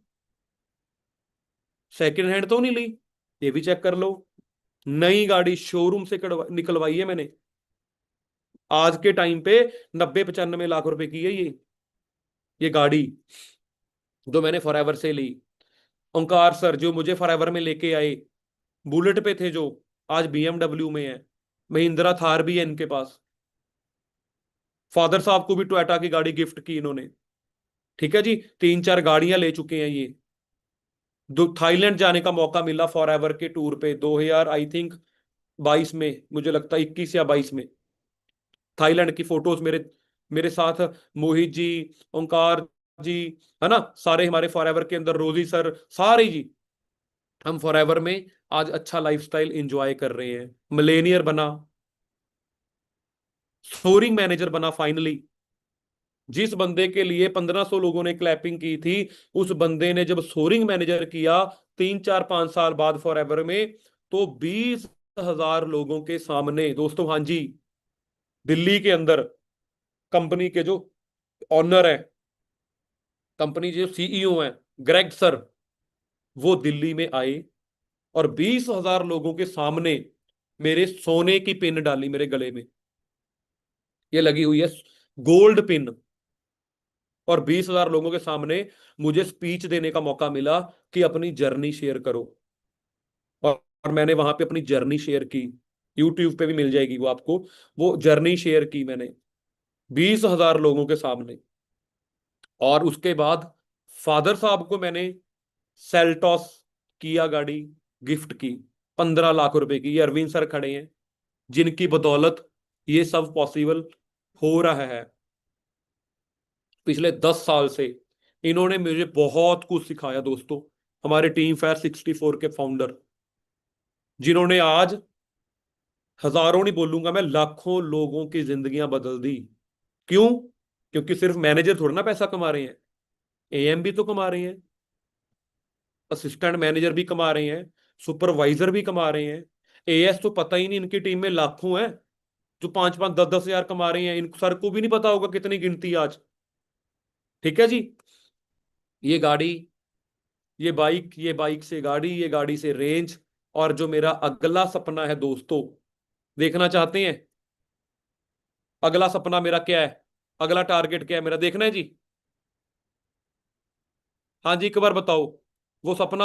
सेकंड हैंड तो नहीं ली, ये भी चेक कर लो। नई गाड़ी शोरूम से निकलवाई है मैंने, आज के टाइम पे 90-95 लाख रुपए की है ये गाड़ी, जो मैंने फॉरएवर से ली। ओंकार सर जो मुझे फॉरएवर में लेके आए, बुलेट पे थे जो, आज बीएमडब्ल्यू में है, महिंद्रा थार भी है इनके पास। फादर साहब को भी टोयोटा की गाड़ी गिफ्ट की इन्होंने। ठीक है जी, 3-4 गाड़ियां ले चुके हैं ये। दो थाईलैंड जाने का मौका मिला फॉरएवर के टूर पे, 2000 आई थिंक 22 में, मुझे लगता है 21 या 22 में। थाईलैंड की फोटोज मेरे मेरे साथ मोहित जी, ओंकार जी, है ना, सारे हमारे फॉरएवर के अंदर, रोजी सर, सारे जी, हम फॉरएवर में आज अच्छा लाइफस्टाइल एंजॉय कर रहे हैं। मिलेनियर बना, सोरिंग मैनेजर बना फाइनली। जिस बंदे के लिए 1500 लोगों ने क्लैपिंग की थी, उस बंदे ने जब सोरिंग मैनेजर किया 3-4-5 साल बाद फॉरएवर में, तो 20,000 लोगों के सामने, दोस्तों हाँ जी, दिल्ली के अंदर कंपनी के जो ऑनर है, कंपनी जो सीईओ है ग्रेग सर, वो दिल्ली में आए और 20,000 लोगों के सामने मेरे सोने की पिन डाली मेरे गले में। ये लगी हुई है गोल्ड पिन, और 20,000 लोगों के सामने मुझे स्पीच देने का मौका मिला कि अपनी जर्नी शेयर करो। और मैंने वहां पे अपनी जर्नी शेयर की, यूट्यूब पे भी मिल जाएगी वो आपको, वो जर्नी शेयर की मैंने 20,000 लोगों के सामने। और उसके बाद फादर साहब को मैंने सेल्टॉस किया गाड़ी गिफ्ट की, 15 लाख रुपए की। ये अरविंद सर खड़े हैं, जिनकी बदौलत ये सब पॉसिबल हो रहा है। पिछले 10 साल से इन्होंने मुझे बहुत कुछ सिखाया दोस्तों। हमारे टीम फायर 64 के फाउंडर, जिन्होंने आज हजारों नहीं बोलूंगा मैं, लाखों लोगों की जिंदगियां बदल दी। क्यों? क्योंकि सिर्फ मैनेजर थोड़ा ना पैसा कमा रहे हैं, एएम भी तो कमा रहे हैं, असिस्टेंट मैनेजर भी कमा रहे हैं, सुपरवाइजर भी कमा रहे हैं। एएस तो पता ही नहीं, इनकी टीम में लाखों हैं जो 5-5 10-10 हजार कमा रहे हैं। इन सर को भी नहीं पता होगा कितनी गिनती आज। ठीक है जी। ये गाड़ी, ये बाइक से गाड़ी, ये गाड़ी से रेंज। और जो मेरा अगला सपना है दोस्तों, देखना चाहते हैं अगला सपना मेरा क्या है, अगला टारगेट क्या है मेरा, देखना है जी? हाँ जी, एक बार बताओ। वो सपना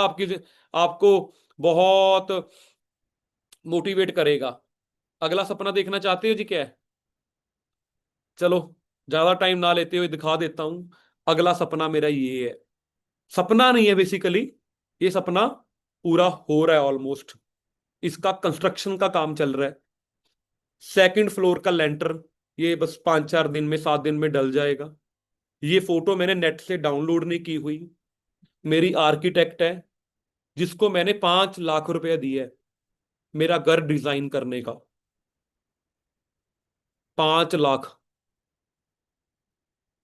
आपको बहुत मोटिवेट करेगा। अगला सपना देखना चाहते हो जी? क्या है? चलो, ज्यादा टाइम ना लेते हुए दिखा देता हूं। अगला सपना मेरा ये है, सपना नहीं है बेसिकली, ये सपना पूरा हो रहा है ऑलमोस्ट। इसका कंस्ट्रक्शन का काम चल रहा है। सेकंड फ्लोर का लेंटर ये बस 5-4 दिन में, 7 दिन में डल जाएगा। ये फोटो मैंने नेट से डाउनलोड नहीं की हुई। मेरी आर्किटेक्ट है जिसको मैंने 5 लाख रुपया दिया है मेरा घर डिजाइन करने का। 5 लाख,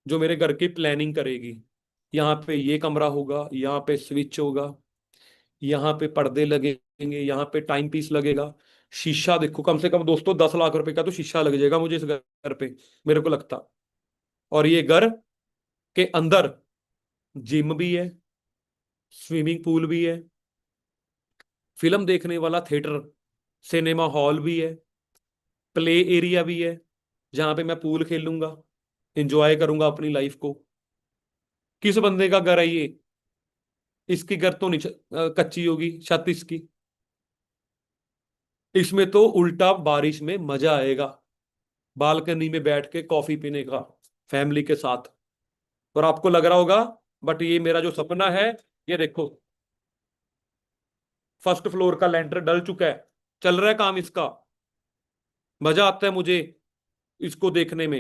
जो मेरे घर की प्लानिंग करेगी। यहाँ पे ये कमरा होगा, यहाँ पे स्विच होगा, यहाँ पे पर्दे लगेंगे, यहाँ पे टाइम पीस लगेगा। शीशा देखो, कम से कम दोस्तों 10 लाख रुपए का तो शीशा लग जाएगा मुझे इस घर पे, मेरे को लगता। और ये घर के अंदर जिम भी है, स्विमिंग पूल भी है, फिल्म देखने वाला थिएटर, सिनेमा हॉल भी है, प्ले एरिया भी है जहां पे मैं पूल खेलूंगा, एंजॉय करूंगा अपनी लाइफ को। किस बंदे का घर है ये? इसकी घर तो नहीं कच्ची होगी छत इसकी। इसमें तो उल्टा बारिश में मजा आएगा, बालकनी में बैठ के कॉफी पीने का फैमिली के साथ। और आपको लग रहा होगा, बट ये मेरा जो सपना है, ये देखो फर्स्ट फ्लोर का लेंटर डल चुका है, चल रहा है काम इसका। मजा आता है मुझे इसको देखने में।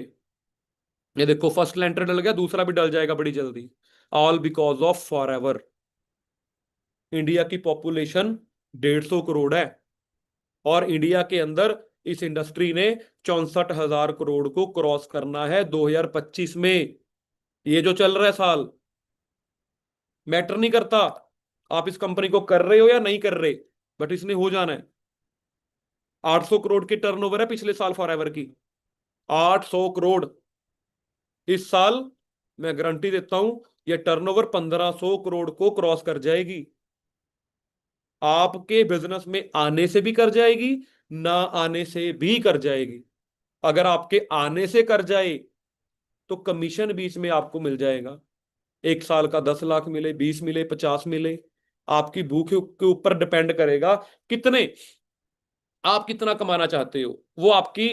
ये देखो फर्स्ट लेंटर डल गया, दूसरा भी डल जाएगा बड़ी जल्दी। All because of forever. India की पॉपुलेशन 150 करोड़ है, और इंडिया के अंदर इस इंडस्ट्री ने 64,000 करोड़ को क्रॉस करना है 2025 में। ये जो चल रहा है साल, मैटर नहीं करता आप इस कंपनी को कर रहे हो या नहीं कर रहे, बट इसने हो जाना है। 800 करोड़ की टर्नओवर है पिछले साल फॉरएवर की, 800 करोड़। इस साल मैं गारंटी देता हूं ये टर्नओवर 1500 करोड़ को क्रॉस कर जाएगी। आपके बिजनेस में आने से भी कर जाएगी, ना आने से भी कर जाएगी। अगर आपके आने से कर जाए तो कमीशन बीच में आपको मिल जाएगा। एक साल का 10 लाख मिले, 20 मिले, 50 मिले, आपकी भूख के ऊपर डिपेंड करेगा कितने आप कितना कमाना चाहते हो, वो आपकी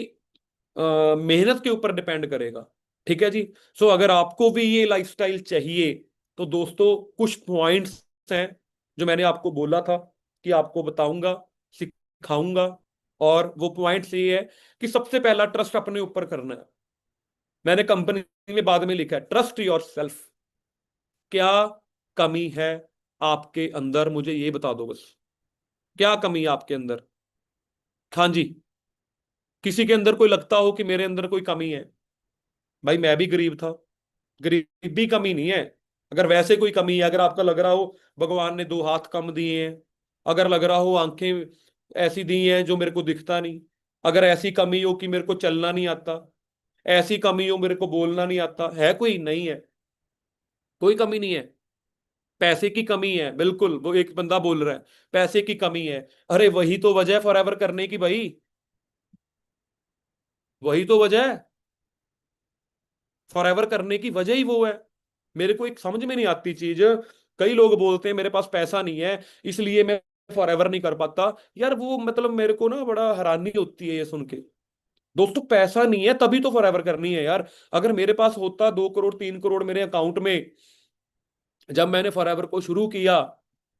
मेहनत के ऊपर डिपेंड करेगा। ठीक है जी। सो अगर आपको भी ये लाइफस्टाइल चाहिए तो दोस्तों कुछ पॉइंट्स हैं जो मैंने आपको बोला था कि आपको बताऊंगा, सिखाऊंगा। और वो पॉइंट्स ये है कि सबसे पहला ट्रस्ट अपने ऊपर करना है। मैंने कंपनी में बाद में लिखा है ट्रस्ट योर सेल्फ। क्या कमी है आपके अंदर, मुझे ये बता दो बस, क्या कमी है आपके अंदर? हाँ जी, किसी के अंदर कोई लगता हो कि मेरे अंदर कोई कमी है? भाई मैं भी गरीब था, गरीबी कमी नहीं है। अगर वैसे कोई कमी है, अगर आपका लग रहा हो भगवान ने 2 हाथ कम दिए हैं, अगर लग रहा हो आंखें ऐसी दी हैं जो मेरे को दिखता नहीं, अगर ऐसी कमी हो कि मेरे को चलना नहीं आता, ऐसी कमी हो मेरे को बोलना नहीं आता, है कोई? नहीं है, कोई कमी नहीं है। पैसे की कमी है, बिल्कुल। वो एक बंदा बोल रहा है पैसे की कमी है, अरे वही तो वजह है फॉरएवर करने की भाई, वही तो वजह है फॉरएवर करने की, वजह ही वो है। मेरे को एक समझ में नहीं आती चीज, कई लोग बोलते हैं मेरे पास पैसा नहीं है इसलिए मैं फॉरएवर नहीं कर पाता। यार वो मतलब मेरे को ना बड़ा हैरानी होती है ये सुन के। दोस्तों पैसा नहीं है तभी तो फॉरएवर करनी है यार। अगर मेरे पास होता 2 करोड़ 3 करोड़ मेरे अकाउंट में जब मैंने फॉरएवर को शुरू किया,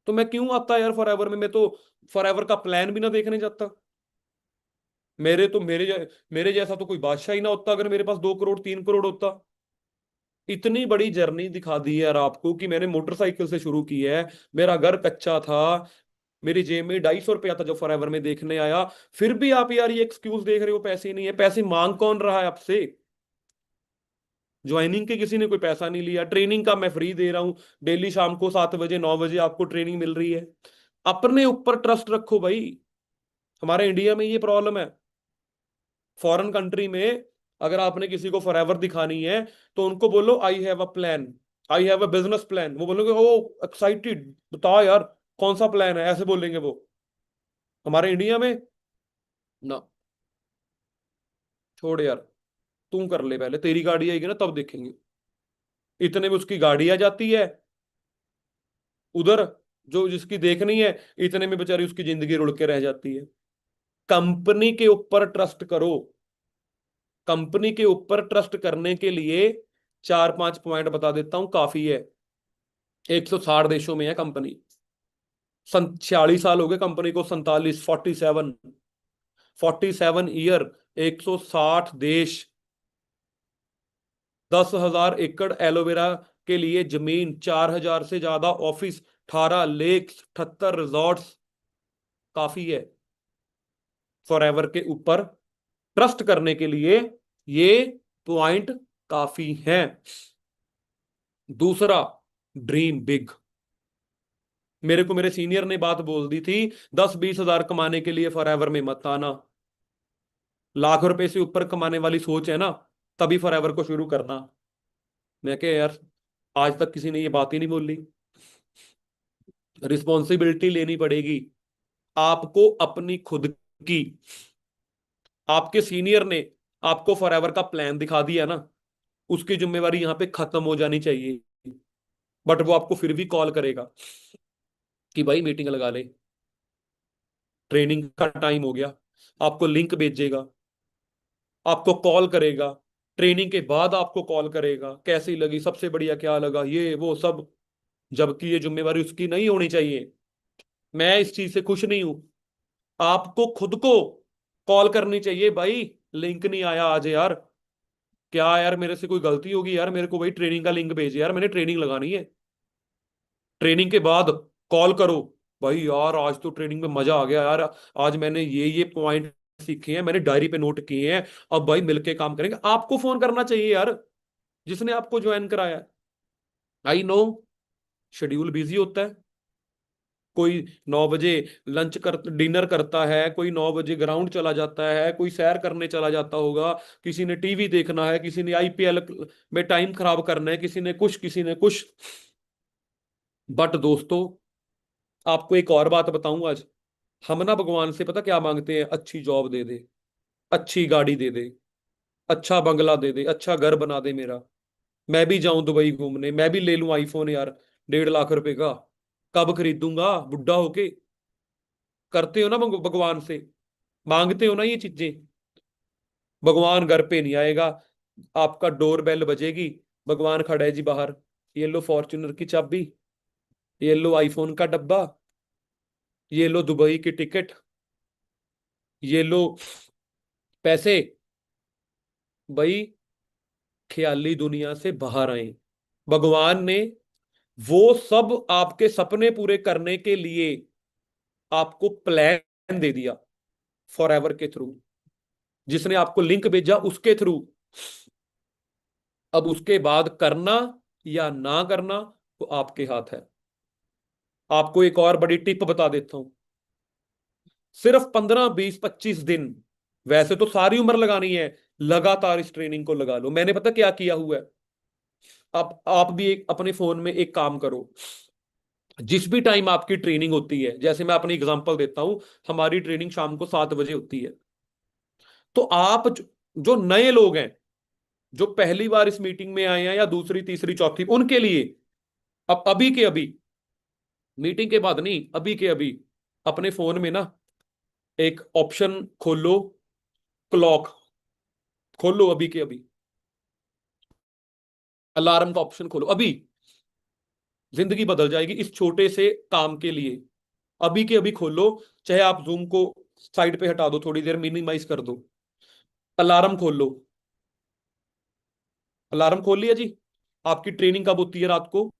तो मैं क्यों आता यार फॉरएवर में? मैं तो फॉरएवर का प्लान भी ना देखने जाता। मेरे जैसा तो कोई बादशाह ही ना होता अगर मेरे पास 2 करोड़ 3 करोड़ होता। इतनी बड़ी जर्नी दिखा दी है यार आपको कि मैंने मोटरसाइकिल से शुरू की है, मेरा घर कच्चा था, मेरी जेब में 250 रुपया था जब फॉरएवर में देखने आया, फिर भी आप यार ये एक्सक्यूज देख रहे हो पैसे नहीं है। पैसे मांग कौन रहा है आपसे? ज्वाइनिंग के किसी ने कोई पैसा नहीं लिया, ट्रेनिंग का मैं फ्री दे रहा हूं, डेली शाम को 7 बजे 9 बजे आपको ट्रेनिंग मिल रही है। अपने ऊपर ट्रस्ट रखो भाई। हमारे इंडिया में ये प्रॉब्लम है। फॉरेन कंट्री में अगर आपने किसी को फॉरएवर दिखानी है तो उनको बोलो I have a plan, I have a business plan, वो बोलोगे ओ एक्साइटेड, बताओ यार कौन सा प्लान है, ऐसे बोलेंगे वो। हमारे इंडिया में ना, छोड़ यार, तू कर ले पहले, तेरी गाड़ी आएगी ना तब देखेंगे। इतने में उसकी गाड़ी आ जाती है उधर, जो जिसकी देखनी है, इतने में बेचारी उसकी जिंदगी रुड़ के रह जाती है। कंपनी के ऊपर ट्रस्ट करो। कंपनी के ऊपर ट्रस्ट करने के लिए 4-5 पॉइंट बता देता हूं, काफी है। 160 देशों में है कंपनी, 46 साल हो गए कंपनी को, 47 ईयर, 160 देश, 10,000 एकड़ एलोवेरा के लिए जमीन, 4,000 से ज्यादा ऑफिस, 18 लेक्स, 78 रिजॉर्ट्स, काफी है। फॉरएवर के ऊपर ट्रस्ट करने के लिए ये पॉइंट काफी है। दूसरा, ड्रीम बिग। मेरे को मेरे सीनियर ने बात बोल दी थी, 10-20 हजार कमाने के लिए फॉरएवर में मत आना। लाख रुपए से ऊपर कमाने वाली सोच है ना, तभी फॉरएवर को शुरू करना। मैं कह यार आज तक किसी ने ये बात ही नहीं बोली। रिस्पॉन्सिबिलिटी लेनी पड़ेगी आपको अपनी खुद की। आपके सीनियर ने आपको फॉरएवर का प्लान दिखा दिया ना, उसकी जिम्मेवारी यहां पे खत्म हो जानी चाहिए। बट वो आपको फिर भी कॉल करेगा कि भाई मीटिंग लगा ले, ट्रेनिंग का टाइम हो गया, आपको लिंक भेजेगा, आपको कॉल करेगा, ट्रेनिंग के बाद आपको कॉल करेगा, कैसी लगी, सबसे बढ़िया क्या लगा, ये वो सब। जबकि ये जिम्मेवारी उसकी नहीं होनी चाहिए। मैं इस चीज से खुश नहीं हूं। आपको खुद को कॉल करनी चाहिए, भाई लिंक नहीं आया आज यार, क्या यार मेरे से कोई गलती होगी यार, मेरे को भाई ट्रेनिंग का लिंक भेज यार, मैंने ट्रेनिंग लगानी है। ट्रेनिंग के बाद कॉल करो, भाई यार आज तो ट्रेनिंग में मजा आ गया यार, आज मैंने ये पॉइंट सीखे हैं, मैंने डायरी पे नोट किए हैं, अब भाई मिलके काम करेंगे। आपको फोन करना चाहिए यार, जिसने आपको ज्वाइन कराया। आई नो शेड्यूल बिजी होता है, कोई 9 बजे लंच कर डिनर करता है, कोई 9 बजे ग्राउंड चला जाता है, कोई सैर करने चला जाता होगा, किसी ने टीवी देखना है, किसी ने आईपीएल में टाइम खराब करना है, किसी ने कुछ, किसी ने कुछ। बट दोस्तों आपको एक और बात बताऊं, आज हम ना भगवान से पता क्या मांगते हैं? अच्छी जॉब दे दे, अच्छी गाड़ी दे दे, अच्छा बंगला दे दे, अच्छा घर बना दे मेरा, मैं भी जाऊं दुबई घूमने, मैं भी ले लूं आईफोन यार 1.5 लाख रुपए का, कब खरीदूंगा बुढ़ा होके। करते हो ना भगवान से, मांगते हो ना ये चीजें। भगवान घर पे नहीं आएगा, आपका डोर बेल बजेगी, भगवान खड़ा है जी बाहर, ये लो फॉर्च्यूनर की चाबी, ये लो आईफोन का डब्बा, ये लो दुबई की टिकट, ये लो पैसे। भाई ख्याली दुनिया से बाहर आए। भगवान ने वो सब आपके सपने पूरे करने के लिए आपको प्लान दे दिया फॉरएवर के थ्रू, जिसने आपको लिंक भेजा उसके थ्रू। अब उसके बाद करना या ना करना वो आपके हाथ है। आपको एक और बड़ी टिप बता देता हूं, सिर्फ 15-20-25 दिन, वैसे तो सारी उम्र लगानी है, लगातार इस ट्रेनिंग को लगा लो। मैंने पता क्या किया हुआ है, आप भी अपने फोन में एक काम करो, जिस भी टाइम आपकी ट्रेनिंग होती है, जैसे मैं अपनी एग्जांपल देता हूं, हमारी ट्रेनिंग शाम को 7 बजे होती है, तो आप जो नए लोग हैं, जो पहली बार इस मीटिंग में आए हैं या दूसरी तीसरी चौथी, उनके लिए अब अभी के अभी, मीटिंग के बाद नहीं, अभी के अभी अपने फोन में ना एक ऑप्शन खोलो, क्लॉक खोलो, अभी के अभी अलार्म का ऑप्शन खोलो, अभी जिंदगी बदल जाएगी इस छोटे से काम के लिए। अभी के अभी खोलो, चाहे आप जूम को साइड पे हटा दो, थोड़ी देर मिनिमाइज कर दो। अलार्म खोल लो। अलार्म खोल लिया जी। आपकी ट्रेनिंग कब होती है? रात को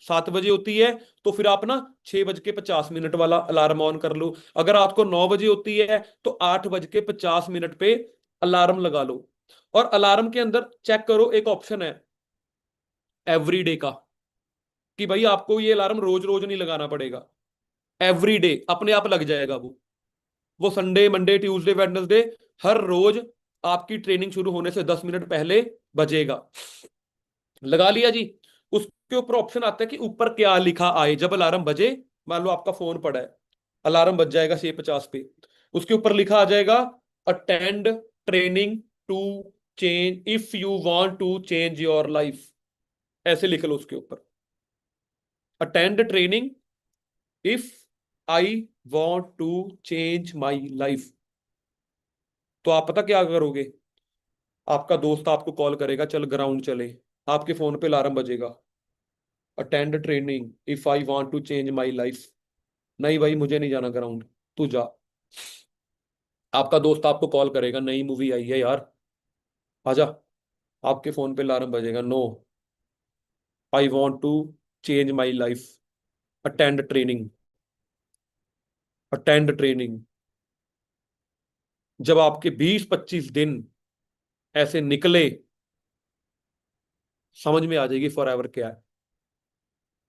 7 बजे होती है। तो फिर आप ना 6:50 वाला अलार्म ऑन कर लो। अगर रात को 9 बजे होती है तो 8:50 पे अलार्म लगा लो। और अलार्म के अंदर चेक करो, एक ऑप्शन है एवरीडे का, कि भाई आपको ये अलार्म रोज रोज नहीं लगाना पड़ेगा, एवरीडे अपने आप लग जाएगा वो संडे, मंडे, ट्यूसडे, वेडनेसडे, हर रोज आपकी ट्रेनिंग शुरू होने से 10 मिनट पहले बजेगा। लगा लिया जी। उसके ऊपर ऑप्शन आता है कि ऊपर क्या लिखा आए जब अलार्म बजे। मान लो आपका फोन पड़ा है, अलार्म बज जाएगा 6:50 पे, उसके ऊपर लिखा आ जाएगा attend training to change if you want to change your life. ऐसे लिख लो उसके ऊपर, attend training if I want to change my life. तो आप पता क्या करोगे? आपका दोस्त आपको कॉल करेगा, चल ग्राउंड चले। आपके फोन पे अलार्म बजेगा, attend training if I want to change my life. नहीं भाई मुझे नहीं जाना ग्राउंड, तू जा। आपका दोस्त आपको कॉल करेगा, नई मूवी आई है यार, आजा। आपके फोन पे अलार्म बजेगा, no, I want to change my life, attend training, attend training. जब आपके 20-25 दिन ऐसे निकले, समझ में आ जाएगी फॉरएवर क्या है।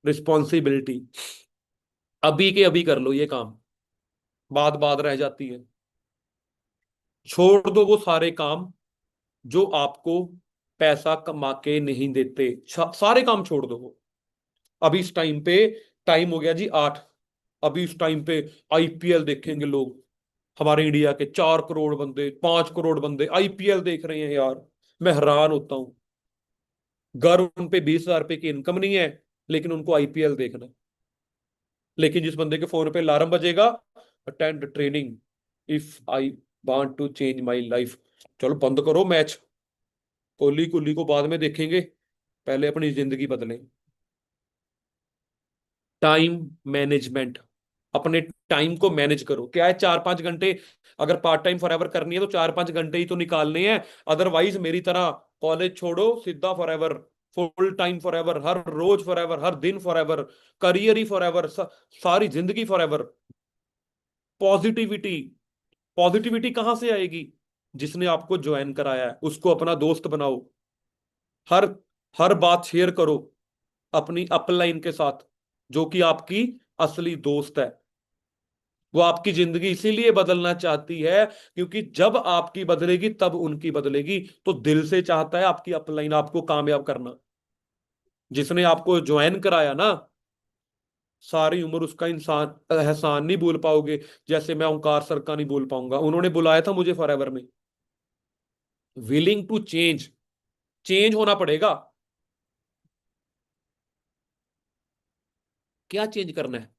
रिस्पॉन्सिबिलिटी अभी के अभी कर लो ये काम, बात बात रह जाती है। छोड़ दो वो सारे काम जो आपको पैसा कमा के नहीं देते, सारे काम छोड़ दो वो। अभी इस टाइम पे, टाइम हो गया जी 8, अभी इस टाइम पे आईपीएल देखेंगे लोग। हमारे इंडिया के 4 करोड़ बंदे, 5 करोड़ बंदे आईपीएल देख रहे हैं यार। मैं हैरान होता हूं। घर उन पे 20,000 रुपए की इनकम नहीं है, लेकिन उनको आईपीएल देखना है। लेकिन जिस बंदे के फोन पे अलार्म बजेगा, attend training if I want to change my life, चलो बंद करो मैच, कोहली कुल्ली को बाद में देखेंगे, पहले अपनी जिंदगी बदलें। टाइम मैनेजमेंट, अपने टाइम को मैनेज करो। क्या है, 4-5 घंटे अगर पार्ट टाइम फॉरएवर करनी है तो 4-5 घंटे ही तो निकालने हैं। अदरवाइज मेरी तरह कॉलेज छोड़ो, सीधा फॉरएवर, फुल टाइम फॉरएवर, हर रोज फॉरएवर, हर दिन फॉरएवर, करियर ही फॉरएवर, सारी जिंदगी फॉरएवर। पॉजिटिविटी, पॉजिटिविटी कहां से आएगी? जिसने आपको ज्वाइन कराया है उसको अपना दोस्त बनाओ। हर हर बात शेयर करो अपनी अपलाइन के साथ, जो कि आपकी असली दोस्त है। वो आपकी जिंदगी इसीलिए बदलना चाहती है क्योंकि जब आपकी बदलेगी तब उनकी बदलेगी। तो दिल से चाहता है आपकी अपलाइन आपको कामयाब करना। जिसने आपको ज्वाइन कराया ना, सारी उम्र उसका इंसान एहसान नहीं भूल पाओगे, जैसे मैं ओंकार सर का नहीं भूल पाऊंगा। उन्होंने बुलाया था मुझे फॉरएवर में। विलिंग टू चेंज, चेंज होना पड़ेगा। क्या चेंज करना है?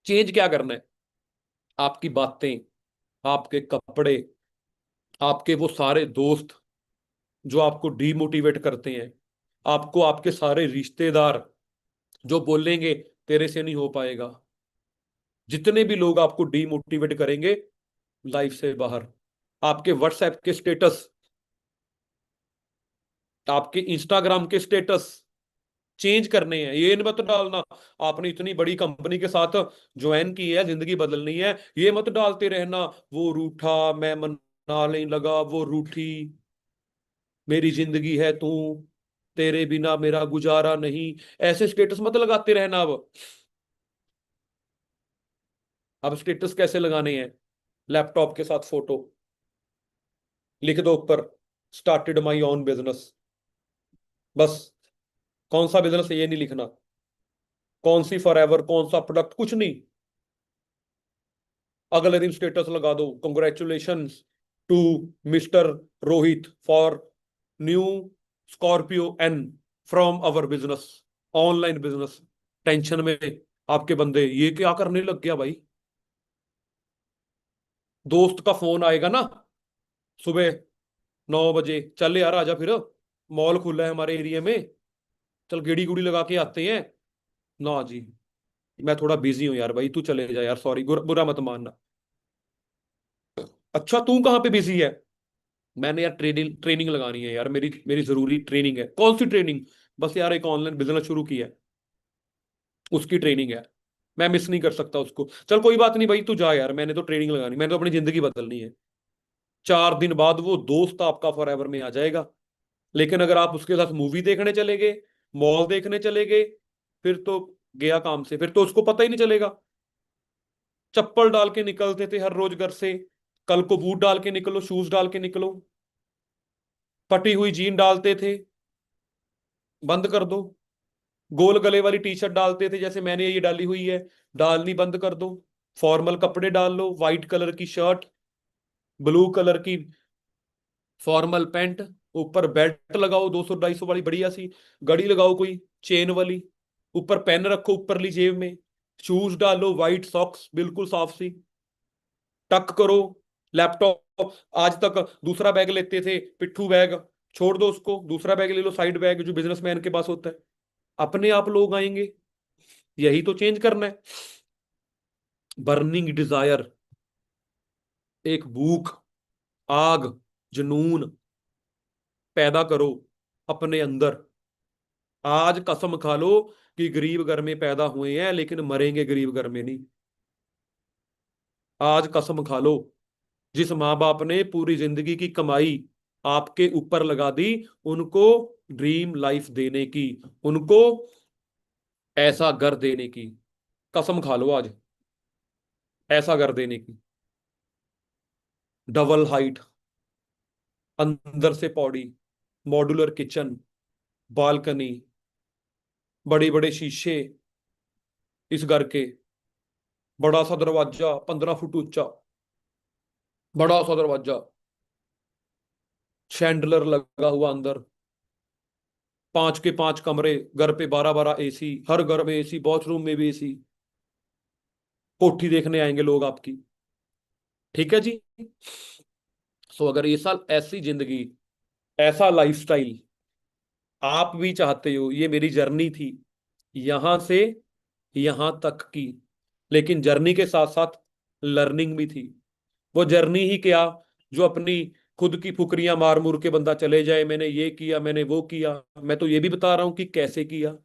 चेंज क्या करना है? आपकी बातें, आपके कपड़े, आपके वो सारे दोस्त जो आपको डीमोटिवेट करते हैं, आपको आपके सारे रिश्तेदार जो बोलेंगे तेरे से नहीं हो पाएगा, जितने भी लोग आपको डीमोटिवेट करेंगे लाइफ से बाहर। आपके व्हाट्सएप के स्टेटस, आपके इंस्टाग्राम के स्टेटस चेंज करने हैं। ये मत डालना आपने इतनी बड़ी कंपनी के साथ ज्वाइन की है, जिंदगी बदलनी है, ये मत डालते रहना वो रूठा, मैं मना नहीं लगा, वो रूठी, मेरी जिंदगी है तू, तेरे बिना मेरा गुजारा नहीं। ऐसे स्टेटस मत लगाते रहना। अब स्टेटस कैसे लगाने हैं? लैपटॉप के साथ फोटो लिख दो ऊपर, स्टार्टेड माई ओन बिजनेस, बस। कौन सा बिजनेस है ये नहीं लिखना, कौन सी फॉरएवर, कौन सा प्रोडक्ट, कुछ नहीं। अगले दिन स्टेटस लगा दो, congratulations to mister Rohit for new Scorpio N from our business, online business. Tension में आपके बंदे, ये क्या करने लग गया भाई? दोस्त का फोन आएगा ना सुबह 9 बजे, चल यार आजा फिर, मॉल खुला है हमारे एरिया में, चल गेड़ी गुड़ी लगा के आते हैं। ना जी, मैं थोड़ा बिजी हूँ यार भाई, तू चले जा यार, सॉरी बुरा मत मानना। अच्छा तू कहाँ पे बिजी है? मैंने यार ट्रेनिंग ट्रेनिंग लगानी है यार, मेरी मेरी जरूरी ट्रेनिंग है। कौन सी ट्रेनिंग? बस यार एक ऑनलाइन बिजनेस शुरू किया है, उसकी ट्रेनिंग है, मैं मिस नहीं कर सकता उसको। चल कोई बात नहीं भाई, तू जा यार, मैंने तो ट्रेनिंग लगानी, मैंने तो अपनी जिंदगी बदलनी है। 4 दिन बाद वो दोस्त आपका फॉरएवर में आ जाएगा। लेकिन अगर आप उसके साथ मूवी देखने चले गए, मॉल देखने चले गए, फिर तो गया काम से, फिर तो उसको पता ही नहीं चलेगा। चप्पल डाल के निकलते थे हर रोज घर से, कल को बूट डाल के निकलो, शूज डाल के निकलो। फटी हुई जीन डालते थे, बंद कर दो। गोल गले वाली टी शर्ट डालते थे जैसे मैंने ये डाली हुई है, डालनी बंद कर दो। फॉर्मल कपड़े डाल लो, व्हाइट कलर की शर्ट, ब्लू कलर की फॉर्मल पैंट, ऊपर बेल्ट लगाओ 200 250 वाली बढ़िया सी, घड़ी लगाओ कोई चेन वाली, ऊपर पेन रखो ऊपरली जेब में, शूज डालो, व्हाइट सॉक्स बिल्कुल साफ सी, टक करो। लैपटॉप, आज तक दूसरा बैग लेते थे, पिट्ठू बैग, छोड़ दो उसको, दूसरा बैग ले लो, साइड बैग जो बिजनेसमैन के पास होता है। अपने आप लोग आएंगे। यही तो चेंज करना है। बर्निंग डिजायर, एक भूख, आग, जुनून पैदा करो अपने अंदर। आज कसम खा लो कि गरीब घर में पैदा हुए हैं लेकिन मरेंगे गरीब घर में नहीं। आज कसम खा लो, जिस माँ बाप ने पूरी जिंदगी की कमाई आपके ऊपर लगा दी, उनको ड्रीम लाइफ देने की, उनको ऐसा घर देने की कसम खा लो आज, ऐसा घर देने की। डबल हाइट, अंदर से पौड़ी, मॉड्यूलर किचन, बालकनी, बड़े बड़े शीशे इस घर के, बड़ा सा दरवाजा 15 फुट ऊंचा, बड़ा सा दरवाजा, शैंडलर लगा हुआ अंदर, 5 के 5 कमरे, घर पे 12 12 एसी, हर घर में एसी, वॉशरूम में भी एसी। कोठी देखने आएंगे लोग आपकी। ठीक है जी। सो अगर ये साल ऐसी जिंदगी, ऐसा लाइफस्टाइल आप भी चाहते हो, ये मेरी जर्नी थी यहां से यहां तक की, लेकिन जर्नी के साथ साथ लर्निंग भी थी। वो जर्नी ही क्या, जो अपनी खुद की फुकरियां मार मुर के बंदा चले जाए, मैंने ये किया, मैंने वो किया। मैं तो ये भी बता रहा हूं कि कैसे किया,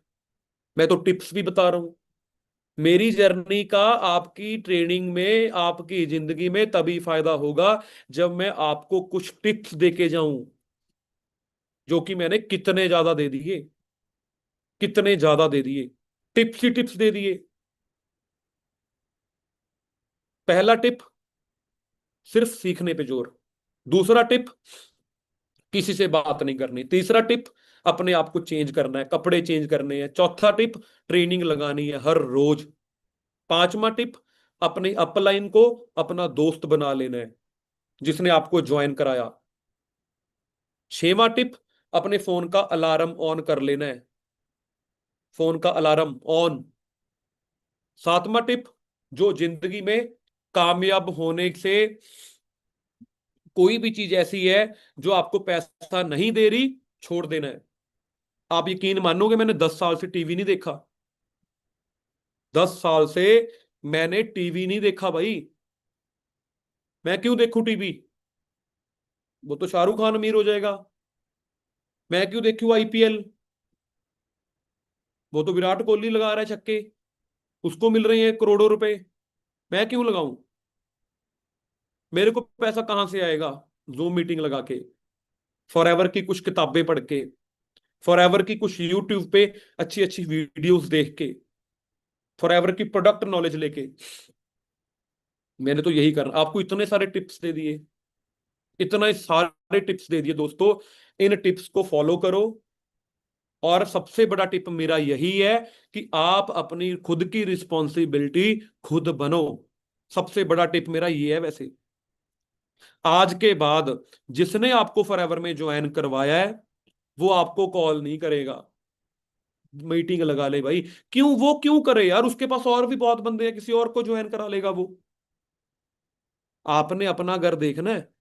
मैं तो टिप्स भी बता रहा हूं। मेरी जर्नी का आपकी ट्रेनिंग में, आपकी जिंदगी में तभी फायदा होगा जब मैं आपको कुछ टिप्स दे के जाऊं, जो कि मैंने कितने ज्यादा दे दिए, कितने ज्यादा दे दिए, टिप्स ही टिप्स दे दिए। पहला टिप, सिर्फ सीखने पे जोर। दूसरा टिप, किसी से बात नहीं करनी। तीसरा टिप, अपने आप को चेंज करना है, कपड़े चेंज करने हैं। चौथा टिप, ट्रेनिंग लगानी है हर रोज। पांचवा टिप, अपने अपलाइन को अपना दोस्त बना लेना है जिसने आपको ज्वाइन कराया। छठवां टिप, अपने फोन का अलार्म ऑन कर लेना है, फोन का अलार्म ऑन। सातवां टिप, जो जिंदगी में कामयाब होने से कोई भी चीज ऐसी है जो आपको पैसा नहीं दे रही, छोड़ देना है। आप यकीन मानोगे, मैंने 10 साल से टीवी नहीं देखा। 10 साल से मैंने टीवी नहीं देखा भाई। मैं क्यों देखूं टीवी? वो तो शाहरुख खान अमीर हो जाएगा। मैं क्यों देखूं आईपीएल? वो तो विराट कोहली लगा रहा है छक्के, उसको मिल रहे हैं करोड़ों रुपए। मैं क्यों लगाऊं? मेरे को पैसा कहां से आएगा? जूम मीटिंग लगा के, फॉरएवर की कुछ किताबें पढ़ के, फॉरएवर की कुछ यूट्यूब पे अच्छी अच्छी वीडियोस देख के, फॉरएवर की प्रोडक्ट नॉलेज लेके। मैंने तो यही करना। आपको इतने सारे टिप्स दे दिए, इतने सारे टिप्स दे दिए दोस्तों। इन टिप्स को फॉलो करो। और सबसे बड़ा टिप मेरा यही है कि आप अपनी खुद की रिस्पॉन्सिबिलिटी खुद बनो। सबसे बड़ा टिप मेरा ये है वैसे। आज के बाद जिसने आपको फॉरएवर में ज्वाइन करवाया है, वो आपको कॉल नहीं करेगा, मीटिंग लगा ले भाई। क्यों? वो क्यों करे यार? उसके पास और भी बहुत बंदे हैं, किसी और को ज्वाइन करा लेगा वो। आपने अपना घर देखना है।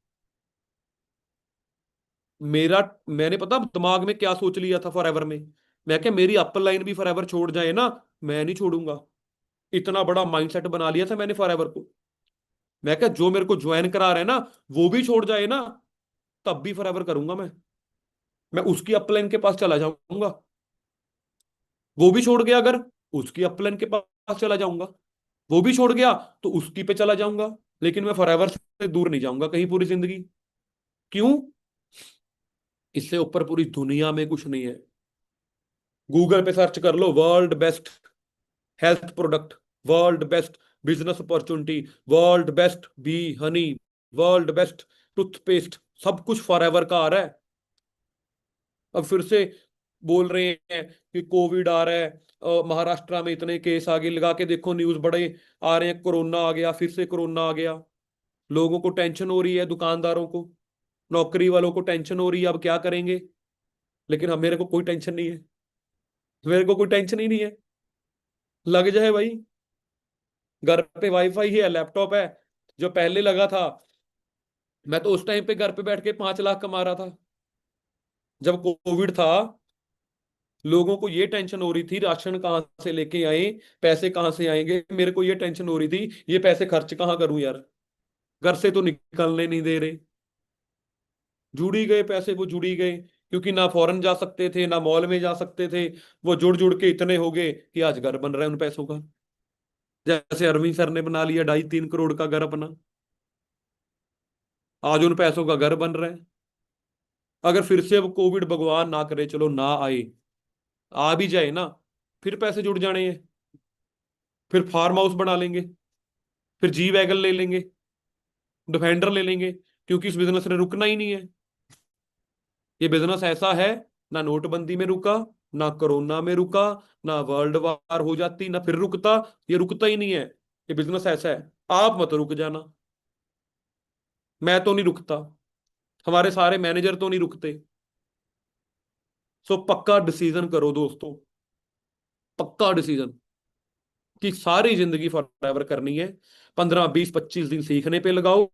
मेरा, मैंने पता दिमाग में क्या सोच लिया था फॉरएवर में। मैं क्या, मेरी अपर लाइन भी फॉरएवर छोड़ जाए ना, मैं नहीं छोड़ूंगा। इतना बड़ा माइंडसेट बना लिया था मैंने फॉरएवर को। मैं क्या जो मेरे को ज्वाइन करा रहा है ना वो भी छोड़ जाए ना, तब भी फॉरएवर करूंगा मैं उसकी अपलाइन के पास चला जाऊंगा। वो भी छोड़ गया अगर, उसकी अपलाइन के पास चला जाऊंगा। वो भी छोड़ गया तो उसकी पे चला जाऊंगा। लेकिन मैं फॉरएवर से दूर नहीं जाऊंगा कहीं पूरी जिंदगी। क्यों? इससे ऊपर पूरी दुनिया में कुछ नहीं है। गूगल पे सर्च कर लो, world best health product, world best business opportunity, world best bee honey, world best toothpaste, सब कुछ फॉरएवर का आ रहा है। अब फिर से बोल रहे हैं कि कोविड आ रहा है, महाराष्ट्र में इतने केस आगे, लगा के देखो न्यूज बड़े आ रहे हैं, कोरोना आ गया, फिर से कोरोना आ गया। लोगों को टेंशन हो रही है, दुकानदारों को, नौकरी वालों को टेंशन हो रही है, अब क्या करेंगे। लेकिन अब मेरे को कोई टेंशन नहीं है, मेरे को कोई टेंशन ही नहीं है। लग जाए भाई, घर पे वाईफाई है, लैपटॉप है। जो पहले लगा था, मैं तो उस टाइम पे घर पे बैठ के 5 लाख कमा रहा था। जब कोविड था, लोगों को ये टेंशन हो रही थी राशन कहाँ से लेके आए, पैसे कहाँ से आएंगे। मेरे को ये टेंशन हो रही थी ये पैसे खर्च कहाँ करूं यार, घर से तो निकलने नहीं दे रहे। जुड़ी गए पैसे, वो जुड़ी गए, क्योंकि ना फॉरेन जा सकते थे ना मॉल में जा सकते थे। वो जुड़ जुड़ के इतने हो गए कि आज घर बन रहा है उन पैसों का। जैसे अरविंद सर ने बना लिया 2.5-3 करोड़ का घर अपना, आज उन पैसों का घर बन रहा है। अगर फिर से अब कोविड भगवान ना करे, चलो ना आए, आ भी जाए ना, फिर पैसे जुड़ जाने हैं। फिर फार्म हाउस बना लेंगे, फिर जी वैगन ले लेंगे, डिफेंडर ले लेंगे, क्योंकि इस बिजनेस ने रुकना ही नहीं है। ये बिजनेस ऐसा है, ना नोटबंदी में रुका, ना कोरोना में रुका, ना वर्ल्ड वार हो जाती ना फिर रुकता। ये रुकता ही नहीं है। ये बिजनेस ऐसा है, आप मत रुक जाना। मैं तो नहीं रुकता, हमारे सारे मैनेजर तो नहीं रुकते। सो पक्का डिसीजन करो दोस्तों, पक्का डिसीजन कि सारी जिंदगी फॉरएवर करनी है। 15-20-25 दिन सीखने पे लगाओ,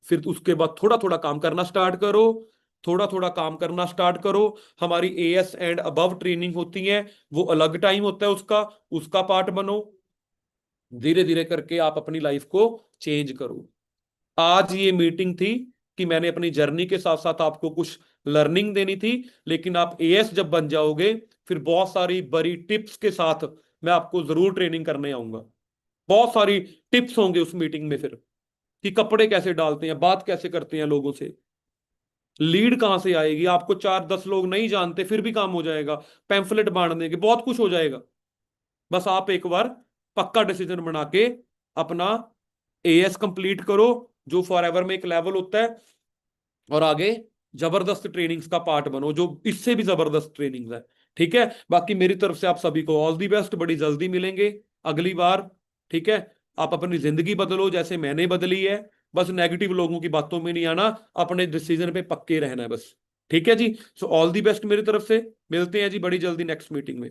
फिर उसके बाद थोड़ा थोड़ा काम करना स्टार्ट करो, थोड़ा थोड़ा काम करना स्टार्ट करो। हमारी एएस एंड अबव ट्रेनिंग होती है, वो अलग टाइम होता है उसका, उसका पार्ट बनो। धीरे धीरे करके आप अपनी लाइफ को चेंज करो। आज ये मीटिंग थी कि मैंने अपनी जर्नी के साथ साथ आपको कुछ लर्निंग देनी थी। लेकिन आप एएस जब बन जाओगे, फिर बहुत सारी बड़ी टिप्स के साथ मैं आपको जरूर ट्रेनिंग करने आऊंगा। बहुत सारी टिप्स होंगे उस मीटिंग में, फिर कि कपड़े कैसे डालते हैं, बात कैसे करते हैं लोगों से, लीड कहां से आएगी। आपको 4-10 लोग नहीं जानते फिर भी काम हो जाएगा, पैम्फलेट बांट देंगे, बहुत कुछ हो जाएगा। बस आप एक बार पक्का डिसीजन बना के अपना एएस कंप्लीट करो, जो फॉरएवर में एक लेवल होता है, और आगे जबरदस्त ट्रेनिंग्स का पार्ट बनो, जो इससे भी जबरदस्त ट्रेनिंग्स है। ठीक है, बाकी मेरी तरफ से आप सभी को ऑल दी बेस्ट, बड़ी जल्दी मिलेंगे अगली बार। ठीक है, आप अपनी जिंदगी बदलो जैसे मैंने बदली है। बस नेगेटिव लोगों की बातों में नहीं आना, अपने डिसीजन पे पक्के रहना है बस। ठीक है जी, सो ऑल दी बेस्ट मेरी तरफ से। मिलते हैं जी बड़ी जल्दी नेक्स्ट मीटिंग में।